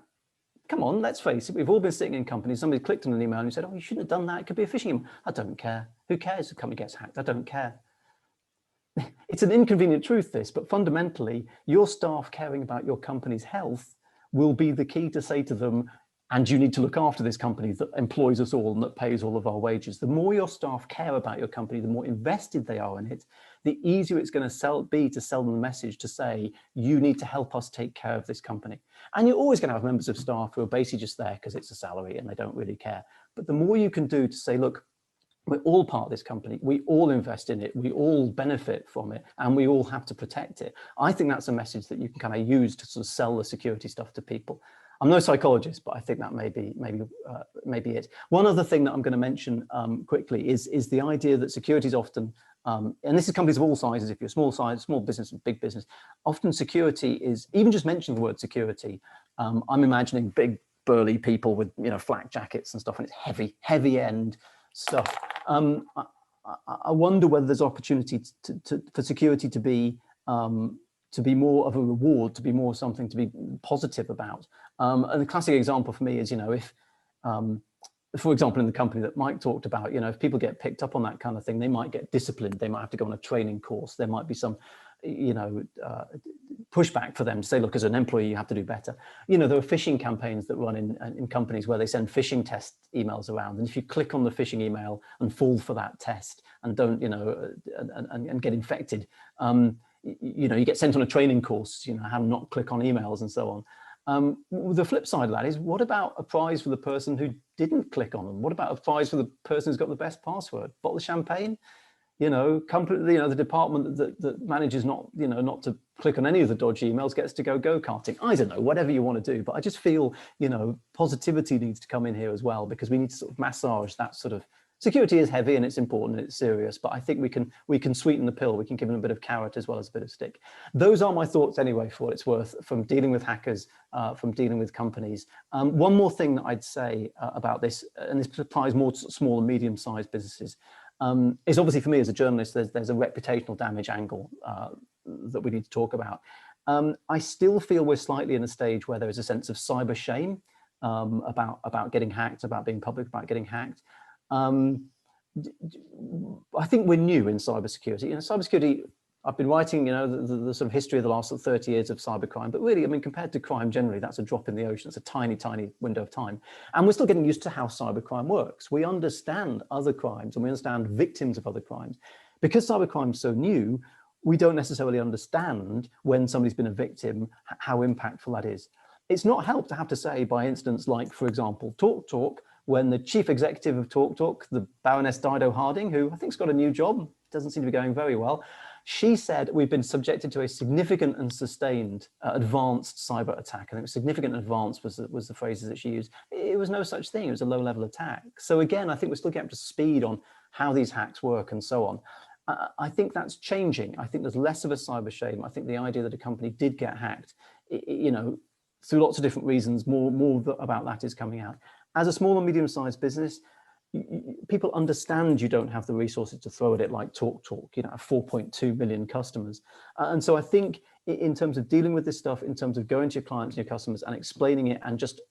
Come on, let's face it. We've all been sitting in companies. Somebody clicked on an email and you said, oh, you shouldn't have done that. It could be a phishing email. I don't care. Who cares if the company gets hacked? I don't care. It's an inconvenient truth, this, but fundamentally, your staff caring about your company's health will be the key to say to them, and you need to look after this company that employs us all and that pays all of our wages. The more your staff care about your company, the more invested they are in it, the easier it's going to be to sell them the message to say, you need to help us take care of this company. And you're always going to have members of staff who are basically just there because it's a salary and they don't really care. But the more you can do to say, look, we're all part of this company, we all invest in it, we all benefit from it, and we all have to protect it. I think that's a message that you can kind of use to sort of sell the security stuff to people. I'm no psychologist, but I think that may be it. One other thing that I'm going to mention quickly is the idea that security is often, and this is companies of all sizes, if you're small size, small business, big business, often security is, even just mentioning the word security, I'm imagining big burly people with, you know, flak jackets and stuff, and it's heavy end stuff. I wonder whether there's opportunity for security to be more of a reward, to be more something to be positive about. And the classic example for me is, you know, if, for example, in the company that Mike talked about, you know, if people get picked up on that kind of thing, they might get disciplined, they might have to go on a training course, there might be some, you know, pushback for them to say, look, as an employee, you have to do better. You know, there are phishing campaigns that run in companies where they send phishing test emails around. And if you click on the phishing email and fall for that test and don't, you know, and get infected, you know, you get sent on a training course, you know, how to not click on emails and so on. The flip side of that is, what about a prize for the person who didn't click on them? What about a prize for the person who's got the best password? Bottle of champagne? You know, company, you know, the department that manages not to click on any of the dodgy emails gets to go go-karting. I don't know, whatever you want to do. But I just feel, you know, positivity needs to come in here as well, because we need to sort of massage that sort of, security is heavy and it's important and it's serious, but I think we can sweeten the pill. We can give them a bit of carrot as well as a bit of stick. Those are my thoughts anyway, for what it's worth, from dealing with hackers, from dealing with companies. One more thing that I'd say about this, and this applies more to small and medium-sized businesses, is obviously for me as a journalist, there's a reputational damage angle that we need to talk about. I still feel we're slightly in a stage where there is a sense of cyber shame about getting hacked, about being public about getting hacked. I think we're new in cybersecurity. You know, cybersecurity, I've been writing, you know, the sort of history of the last 30 years of cybercrime, but really, I mean, compared to crime generally, that's a drop in the ocean. It's a tiny, tiny window of time. And we're still getting used to how cybercrime works. We understand other crimes and we understand victims of other crimes. Because cybercrime is so new, we don't necessarily understand when somebody's been a victim, how impactful that is. It's not helped, I have to say, by incidents like, for example, TalkTalk, when the chief executive of TalkTalk, the Baroness Dido Harding, who I think's got a new job, doesn't seem to be going very well, she said, we've been subjected to a significant and sustained advanced cyber attack. I think significant and advanced was the phrases that she used. It was no such thing. It was a low-level attack. So again, I think we're still getting up to speed on how these hacks work and so on. I think that's changing. I think there's less of a cyber shame. I think the idea that a company did get hacked, you know, through lots of different reasons, more about that is coming out. As a small and medium-sized business, people understand you don't have the resources to throw at it like TalkTalk, you know, 4.2 million customers. And so I think in terms of dealing with this stuff, in terms of going to your clients and your customers and explaining it and just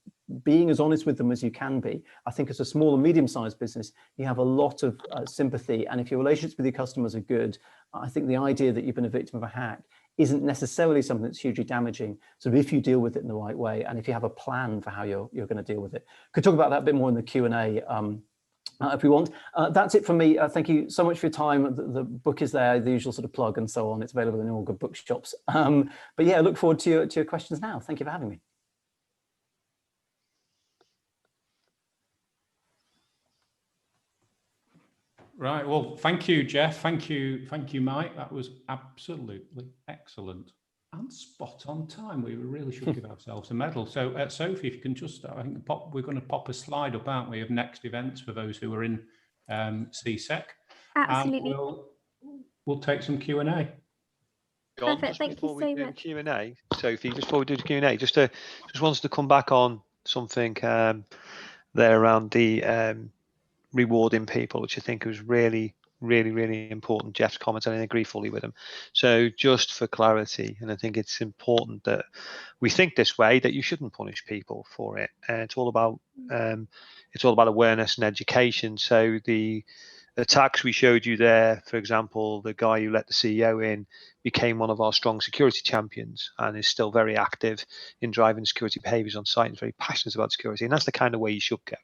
being as honest with them as you can be, I think as a small and medium-sized business, you have a lot of sympathy. And if your relationships with your customers are good, I think the idea that you've been a victim of a hack isn't necessarily something that's hugely damaging. So if you deal with it in the right way, and if you have a plan for how you're going to deal with it. Could talk about that a bit more in the Q&A if we want. That's it from me. Thank you so much for your time. The book is there, the usual sort of plug and so on. It's available in all good bookshops. But yeah, I look forward to your questions now. Thank you for having me. Right. Well, thank you, Geoff. Thank you, Mike. That was absolutely excellent and spot on time. We really should give ourselves a medal. So, Sophie, if you can just, I think we're going to pop a slide up, aren't we, of next events for those who are in CIISec. Absolutely. And we'll take some Q&A. John, Perfect. Thank you so much. Q&A, Sophie, just before we do the Q&A, just wants to come back on something there around the rewarding people, which I think was really important. Geoff's comments, and I agree fully with him. So just for clarity, and I think it's important that we think this way, that you shouldn't punish people for it. It's all about awareness and education. So the attacks we showed you there, for example, the guy who let the CEO in became one of our strong security champions and is still very active in driving security behaviours on site and very passionate about security. And that's the kind of way you should go.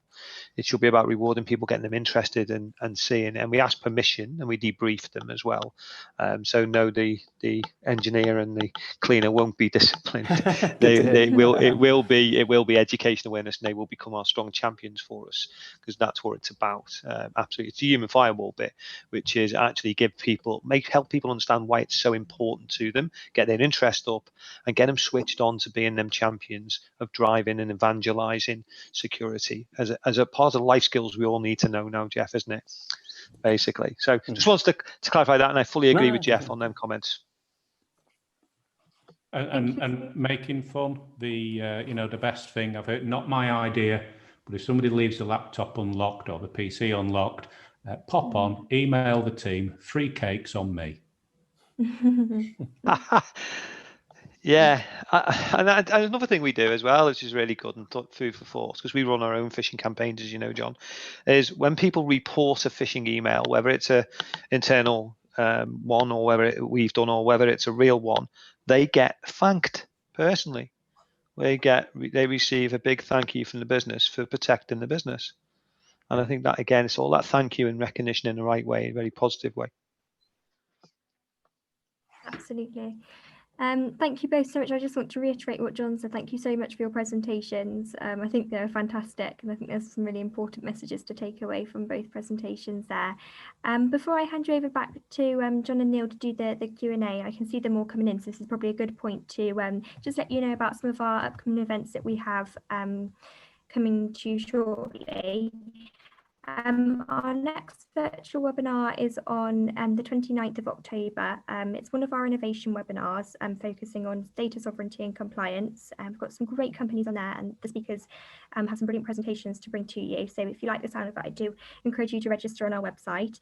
It should be about rewarding people, getting them interested and seeing. And we ask permission and we debrief them as well. So no, the engineer and the cleaner won't be disciplined. It will be education awareness, and they will become our strong champions for us, because that's what it's about. Absolutely, it's the human firewall bit, which is actually help people understand why it's so important to them, get their interest up, and get them switched on to being them champions of driving and evangelizing security as a part of the life skills we all need to know now, Geoff, isn't it? Basically. So just wants to clarify that, and I fully agree with Geoff on them comments. And making fun, the the best thing I've heard, not my idea, but if somebody leaves the laptop unlocked or the PC unlocked, pop on, email the team, 3 cakes on me. Yeah, and another thing we do as well, which is really good and food for thought, because we run our own phishing campaigns, as you know, John, is when people report a phishing email, whether it's a internal one or whether we've done or whether it's a real one, they get thanked personally. They receive a big thank you from the business for protecting the business. And I think that, again, it's all that thank you and recognition in the right way, a very positive way. Absolutely. Thank you both so much. I just want to reiterate what John said. Thank you so much for your presentations. I think they're fantastic, and I think there's some really important messages to take away from both presentations there. Before I hand you over back to John and Neil to do the Q&A, I can see them all coming in, so this is probably a good point to just let you know about some of our upcoming events that we have coming to you shortly. Our next virtual webinar is on the 29th of October. It's one of our innovation webinars focusing on data sovereignty and compliance. We've got some great companies on there, and the speakers have some brilliant presentations to bring to you. So if you like the sound of that, I do encourage you to register on our website.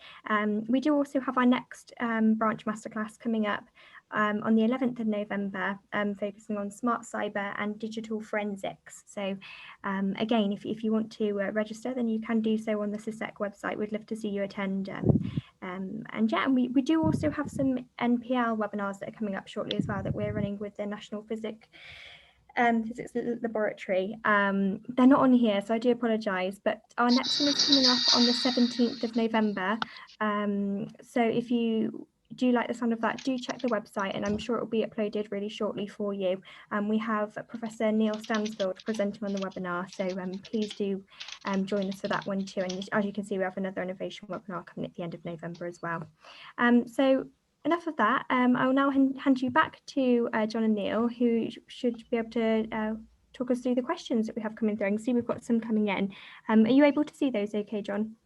We do also have our next branch masterclass coming up on the 11th of November, focusing on smart cyber and digital forensics. So again, if you want to register, then you can do so on the CIISec website. We'd love to see you attend. And we do also have some NPL webinars that are coming up shortly as well, that we're running with the National Physics Laboratory. They're not on here, so I do apologise, but our next one is coming up on the 17th of November. So if you do like the sound of that, do check the website, and I'm sure it will be uploaded really shortly for you. We have Professor Neil Stansfield presenting on the webinar, so please do join us for that one too. And as you can see, we have another innovation webinar coming at the end of November as well. So enough of that. I will now hand you back to John and Neil, who should be able to talk us through the questions that we have coming through. I can see we've got some coming in. Are you able to see those okay, John?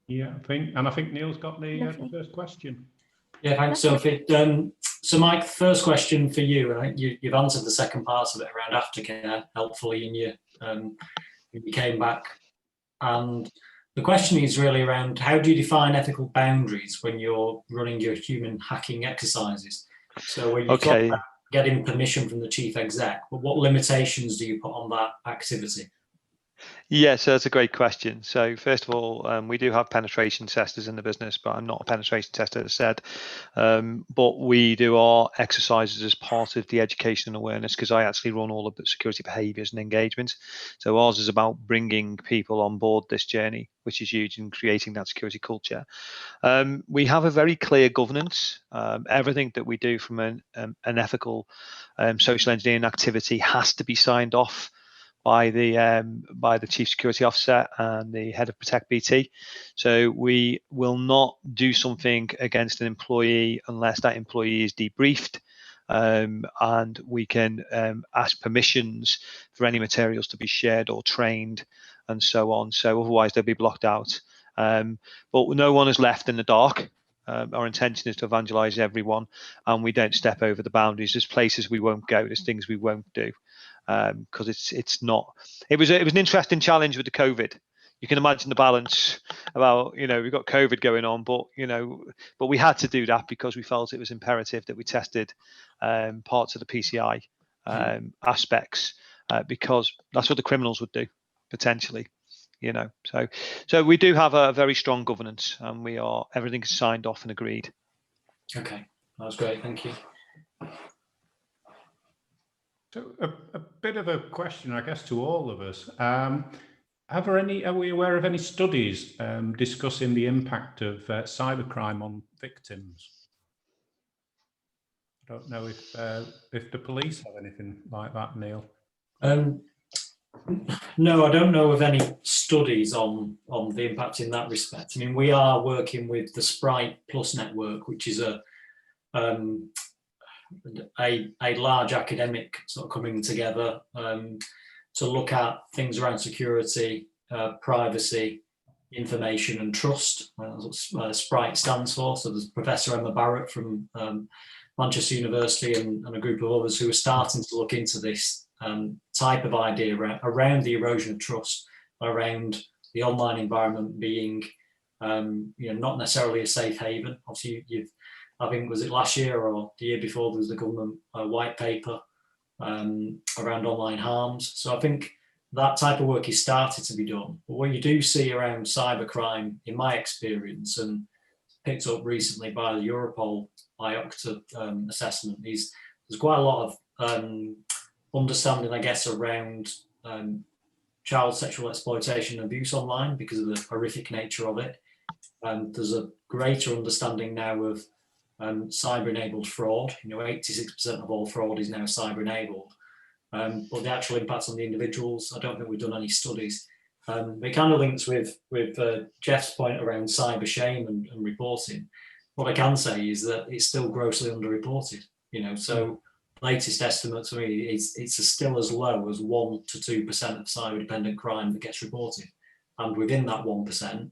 Yeah, I think Neil's got the first question. Yeah, thanks, Sophie. So Mike, first question for you. You've answered the second part of it around aftercare helpfully in you came back. And the question is really around, how do you define ethical boundaries when you're running your human hacking exercises? So when you talk about getting permission from the chief exec, but what limitations do you put on that activity? Yeah, so that's a great question. So first of all, we do have penetration testers in the business, but I'm not a penetration tester, as I said. But we do our exercises as part of the education and awareness, because I actually run all of the security behaviours and engagements. So ours is about bringing people on board this journey, which is huge in creating that security culture. We have a very clear governance. Everything that we do from an ethical social engineering activity has to be signed off by the chief security officer and the head of Protect BT. So we will not do something against an employee unless that employee is debriefed, and we can ask permissions for any materials to be shared or trained and so on. So otherwise they'll be blocked out. But no one is left in the dark. Our intention is to evangelize everyone, and we don't step over the boundaries. There's places we won't go, there's things we won't do. Because it was an interesting challenge with the COVID. You can imagine the balance about, we've got COVID going on, but we had to do that because we felt it was imperative that we tested parts of the PCI aspects, because that's what the criminals would do potentially. So we do have a very strong governance, and everything is signed off and agreed. Okay, that was great, thank you. So a bit of a question, I guess, to all of us. Are we aware of any studies discussing the impact of cybercrime on victims? I don't know if the police have anything like that, Neil. No, I don't know of any studies on the impact in that respect. I mean, we are working with the Sprite Plus network, which is a large academic sort of coming together to look at things around security, privacy, information and trust. That's what Sprite stands for. So there's Professor Amer Barrett from Manchester University and a group of others who are starting to look into this type of idea around the erosion of trust, around the online environment being not necessarily a safe haven. Obviously, I think, was it last year or the year before, there was the government white paper around online harms. So I think that type of work is started to be done. But what you do see around cybercrime, in my experience, and picked up recently by the Europol IOCTA assessment, is there's quite a lot of understanding, I guess, around child sexual exploitation and abuse online because of the horrific nature of it. There's a greater understanding now of cyber-enabled fraud. 86% of all fraud is now cyber-enabled. But the actual impact on the individuals, I don't think we've done any studies. It kind of links with Geoff's point around cyber shame and reporting. What I can say is that it's still grossly underreported. So latest estimates, I mean, it's still as low as 1 to 2% of cyber-dependent crime that gets reported, and within that 1%,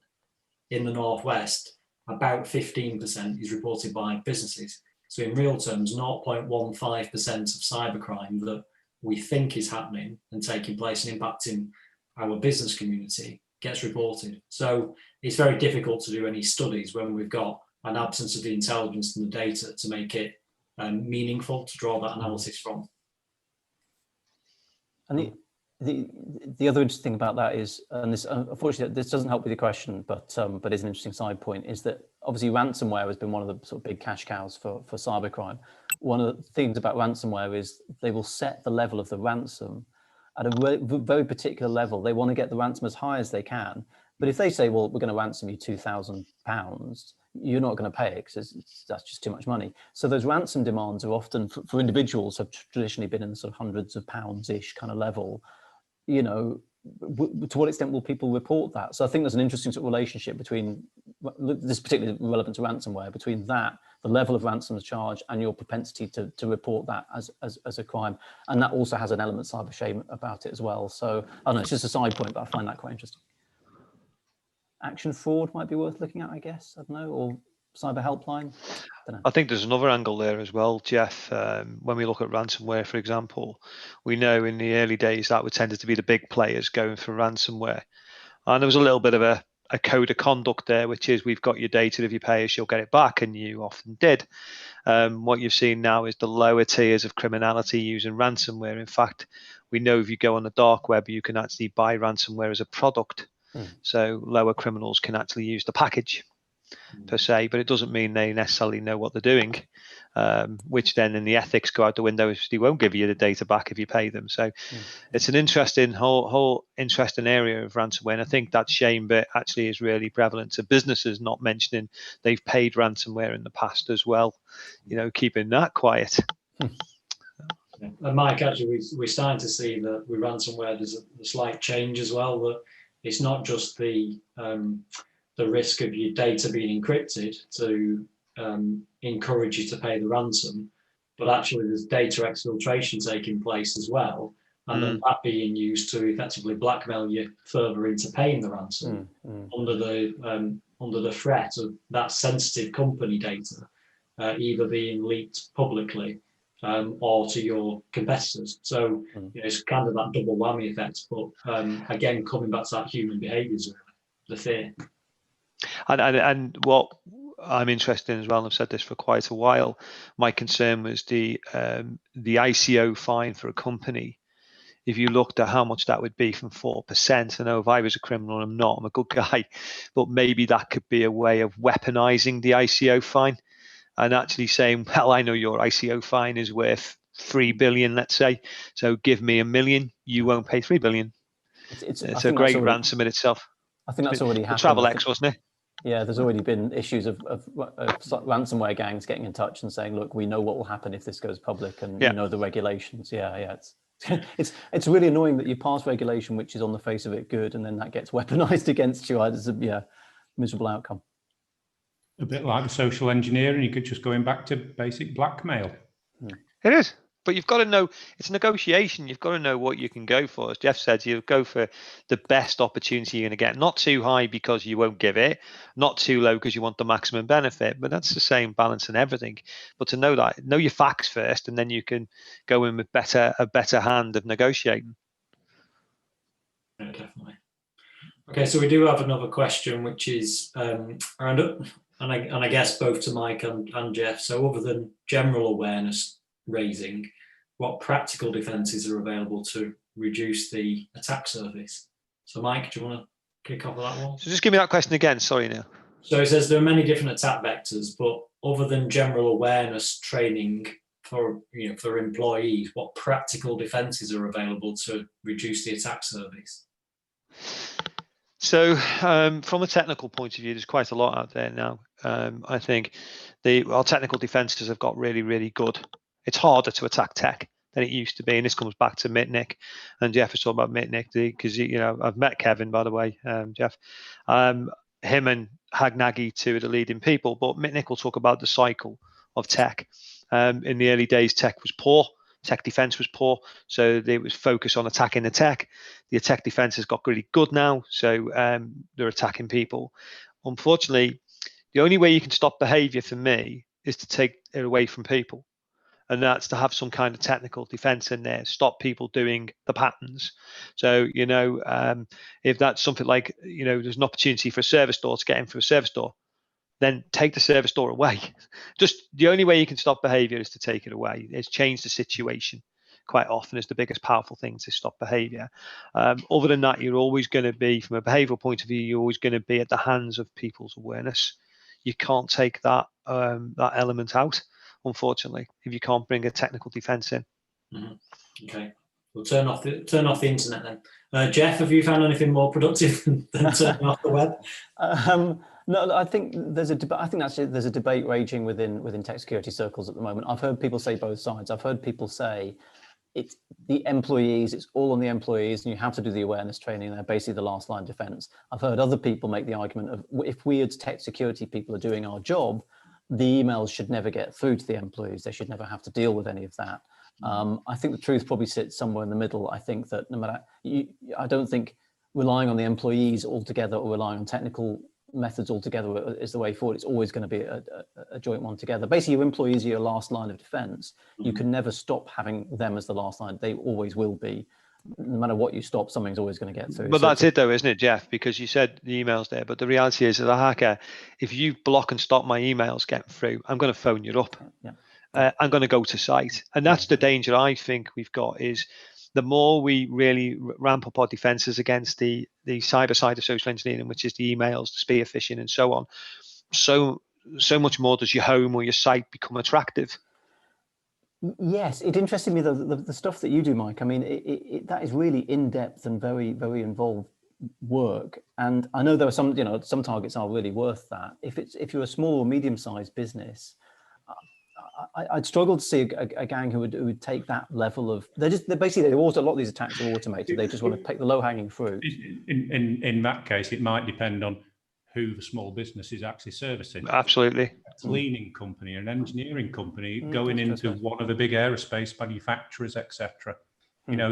in the Northwest, about 15% is reported by businesses. So in real terms, 0.15% of cybercrime that we think is happening and taking place and impacting our business community gets reported. So it's very difficult to do any studies when we've got an absence of the intelligence and the data to make it meaningful to draw that analysis from. And the other interesting thing about that is, and this unfortunately this doesn't help with your question, but is an interesting side point, is that obviously ransomware has been one of the sort of big cash cows for cybercrime. One of the things about ransomware is they will set the level of the ransom at a very particular level. They want to get the ransom as high as they can. But if they say, well, we're going to ransom you £2,000, you're not going to pay it because that's just too much money. So those ransom demands are often for individuals have traditionally been in the sort of hundreds of pounds-ish kind of level. To what extent will people report that? So I think there's an interesting sort of relationship between this, particularly relevant to ransomware, between that, the level of ransoms charged, and your propensity to report that as a crime. And that also has an element of cyber shame about it as well. So I don't know, it's just a side point, but I find that quite interesting. Action fraud might be worth looking at, I guess. I don't know, or cyber helpline. I think there's another angle there as well, Geoff. When we look at ransomware, for example, we know in the early days that would tended to be the big players going for ransomware. And there was a little bit of a code of conduct there, which is we've got your data, if you pay us, you'll get it back, and you often did. What you've seen now is the lower tiers of criminality using ransomware. In fact, we know if you go on the dark web, you can actually buy ransomware as a product. So lower criminals can actually use the package per se, but it doesn't mean they necessarily know what they're doing, which then in the ethics go out the window if they won't give you the data back if you pay them. So it's an interesting whole interesting area of ransomware, and I think that shame bit actually is really prevalent. So businesses not mentioning they've paid ransomware in the past as well, keeping that quiet. And Mike, actually, we're starting to see that with ransomware there's a slight change as well, that it's not just the risk of your data being encrypted to encourage you to pay the ransom, but actually there's data exfiltration taking place as well, and then that being used to effectively blackmail you further into paying the ransom under the threat of that sensitive company data either being leaked publicly or to your competitors. So it's kind of that double whammy effect, but again, coming back to that human behaviours, really, the fear. And what I'm interested in as well, and I've said this for quite a while, my concern was the ICO fine for a company. If you looked at how much that would be from 4%, I know if I was a criminal, I'm not, I'm a good guy, but maybe that could be a way of weaponizing the ICO fine. and actually saying, well, I know your ICO fine is worth 3 billion, let's say, so give me $1 million, you won't pay 3 billion. It's a great ransom in itself. I think that's already happened. Travel X, wasn't it? Yeah, there's already been issues of ransomware gangs getting in touch and saying, look, we know what will happen if this goes public, and you know the regulations. Yeah, it's really annoying that you pass regulation which is on the face of it good, and then that gets weaponized against you. It's a miserable outcome. A bit like the social engineering, you could just going back to basic blackmail. It is. But you've got to know, it's a negotiation. You've got to know what you can go for. As Geoff said, you go for the best opportunity you're going to get. Not too high because you won't give it, not too low because you want the maximum benefit. But that's the same balance in everything. But to know that, know your facts first, and then you can go in with a better hand of negotiating. Yeah, definitely. Okay, so we do have another question, which is around it, and I guess both to Mike and Geoff. So other than general awareness raising, what practical defences are available to reduce the attack surface? So Mike, do you want to kick off with that one? So just give me that question again, sorry now. So it says there are many different attack vectors, but other than general awareness training for employees, what practical defences are available to reduce the attack surface? So from a technical point of view, there's quite a lot out there now. I think our technical defences have got really, really good. It's harder to attack tech than it used to be, and this comes back to Mitnick, and Geoff was talking about Mitnick because I've met Kevin, by the way, Geoff. Him and Hagnaghi, two of the leading people, but Mitnick will talk about the cycle of tech. In the early days, tech was poor. Tech defense was poor, so they was focused on attacking the tech. The tech defense has got really good now, so they're attacking people. Unfortunately, the only way you can stop behavior for me is to take it away from people, and that's to have some kind of technical defense in there, stop people doing the patterns. So if that's something like there's an opportunity for a service door to get in for a service door, then take the service door away. Just the only way you can stop behavior is to take it away. It's change the situation quite often is the biggest powerful thing to stop behavior. Other than that, you're always going to be, from a behavioral point of view, you're always going to be at the hands of people's awareness. You can't take that element out, unfortunately, if you can't bring a technical defense in. Mm-hmm. Okay, we'll turn off the internet then. Geoff, have you found anything more productive than turning off the web? No, I think there's a debate. I think there's a debate raging within tech security circles at the moment. I've heard people say both sides. I've heard people say it's the employees, it's all on the employees, and you have to do the awareness training. They're basically the last line defense. I've heard other people make the argument of if we as tech security people are doing our job, the emails should never get through to the employees. They should never have to deal with any of that. I think the truth probably sits somewhere in the middle. I think that no matter, I don't think relying on the employees altogether or relying on technical methods altogether is the way forward. It's always going to be a joint one together. Basically, your employees are your last line of defense. You can never stop having them as the last line. They always will be. No matter what you stop, something's always going to get through. But that's it though, isn't it, Geoff? Because you said the emails there, but the reality is, as a hacker, if you block and stop my emails getting through, I'm going to phone you up. Yeah. I'm going to go to site. And that's the danger I think we've got, is the more we really ramp up our defenses against the cyber side of social engineering, which is the emails, the spear phishing and so on, so much more does your home or your site become attractive. Yes, it interested me, the stuff that you do, Mike. I mean, that is really in-depth and very, very involved work. And I know there are some, some targets are really worth that. If you're a small or medium-sized business, I'd struggle to see a gang who would take that level of. A lot of these attacks are automated. They just want to pick the low-hanging fruit. In that case, it might depend on who the small business is actually servicing. Absolutely. A cleaning company, an engineering company, going into one of the big aerospace manufacturers, etc.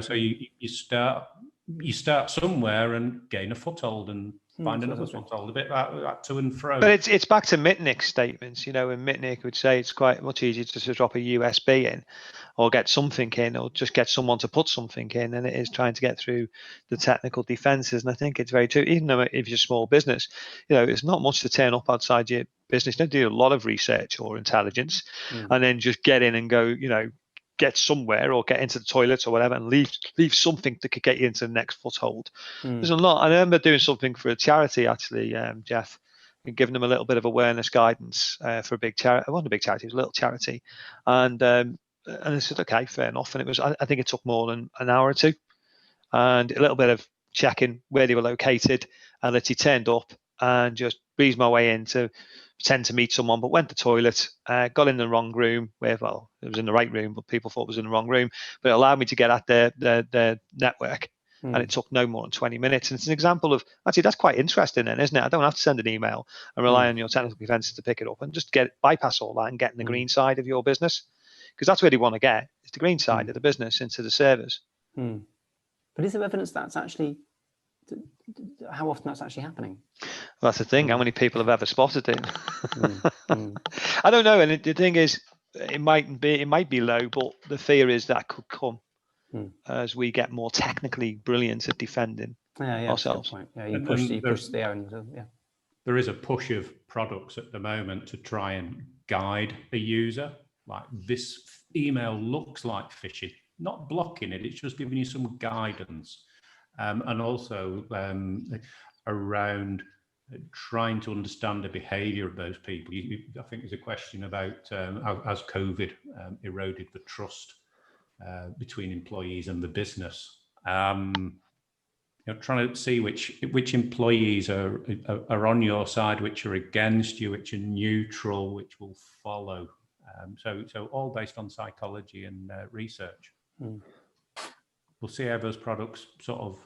So you start somewhere and gain a foothold and find another foothold, a bit that to and fro. But it's back to Mitnick's statements, and Mitnick would say it's quite much easier just to drop a USB in or get something in or just get someone to put something in than it is trying to get through the technical defenses. And I think it's very true, even though if you're a small business, it's not much to turn up outside your business. You don't do a lot of research or intelligence and then just get in and go, get somewhere or get into the toilets or whatever and leave something that could get you into the next foothold. There's a lot. I remember doing something for a charity actually, Geoff, giving them a little bit of awareness guidance for a big charity. It wasn't a big charity, it was a little charity. And I said, okay, fair enough. And it was, I think it took more than an hour or two, and a little bit of checking where they were located. And that he turned up and just breezed my way in to pretend to meet someone, but went to the toilet, got in the wrong room, where, well, it was in the right room, but people thought it was in the wrong room. But it allowed me to get at their network. And it took no more than 20 minutes. And it's an example of, actually, that's quite interesting then, isn't it? I don't have to send an email and rely on your technical defenses to pick it up, and just bypass all that and get in the green side of your business. Because that's where they want to get, is the green side of the business into the servers. But is there evidence that's actually, how often that's actually happening? Well, that's the thing. How many people have ever spotted it? I don't know. And the thing is, it might be low, but the fear is that could come as we get more technically brilliant at defending ourselves. Yeah, you push the errand. Yeah. There is a push of products at the moment to try and guide a user. Like, this email looks like phishing, not blocking it. It's just giving you some guidance. And also around trying to understand the behaviour of those people. I think there's a question about has COVID eroded the trust between employees and the business. Trying to see which employees are on your side, which are against you, which are neutral, which will follow. So all based on psychology and research. We'll see how those products sort of,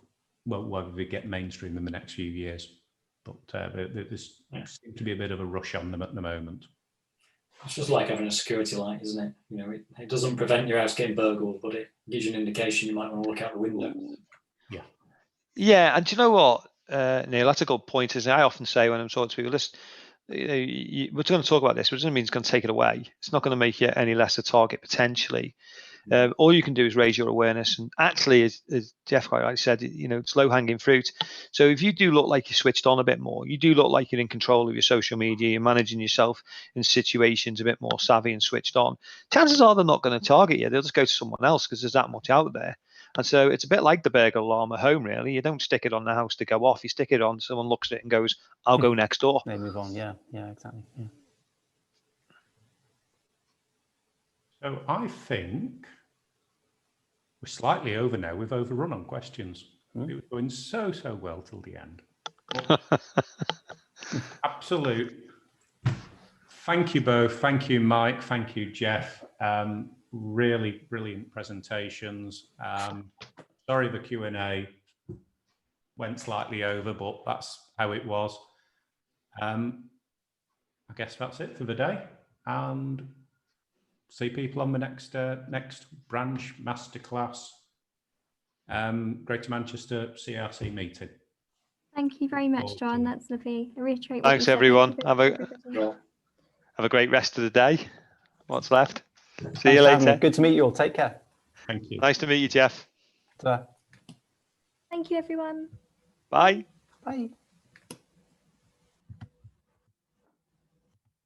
whether they get mainstream in the next few years. But there seems to be a bit of a rush on them at the moment. It's just like having a security light, isn't it? It doesn't prevent your house getting burgled, but it gives you an indication you might want to look out the window. Yeah. Yeah, and do you know what, Neil? That's a good point. Isn't it? I often say when I'm talking to people, listen, we're going to talk about this, but it doesn't mean it's going to take it away. It's not going to make you any less a target potentially. All you can do is raise your awareness, and actually, as Geoff quite rightly said, it's low-hanging fruit. So if you do look like you're switched on a bit more, you do look like you're in control of your social media, you're managing yourself in situations a bit more savvy and switched on, chances are they're not going to target you. They'll just go to someone else because there's that much out there. And so it's a bit like the burglar alarm at home, really. You don't stick it on the house to go off. You stick it on, someone looks at it and goes, I'll go next door. They move on. Yeah, exactly. Yeah. So I think we're slightly over now. We've overrun on questions. It was going so well till the end. Absolute. Thank you both. Thank you, Mike. Thank you, Geoff. Really brilliant presentations. Sorry the Q&A went slightly over, but that's how it was. I guess that's it for the day, and see people on the next branch masterclass, Greater Manchester CIISec meeting. Thank you very much, John. That's lovely. I reiterate. Thanks, everyone. Have a great rest of the day. What's left? See you later. Good to meet you all. Take care. Thank you. Nice to meet you, Geoff. Ta-ra. Thank you, everyone. Bye. Bye.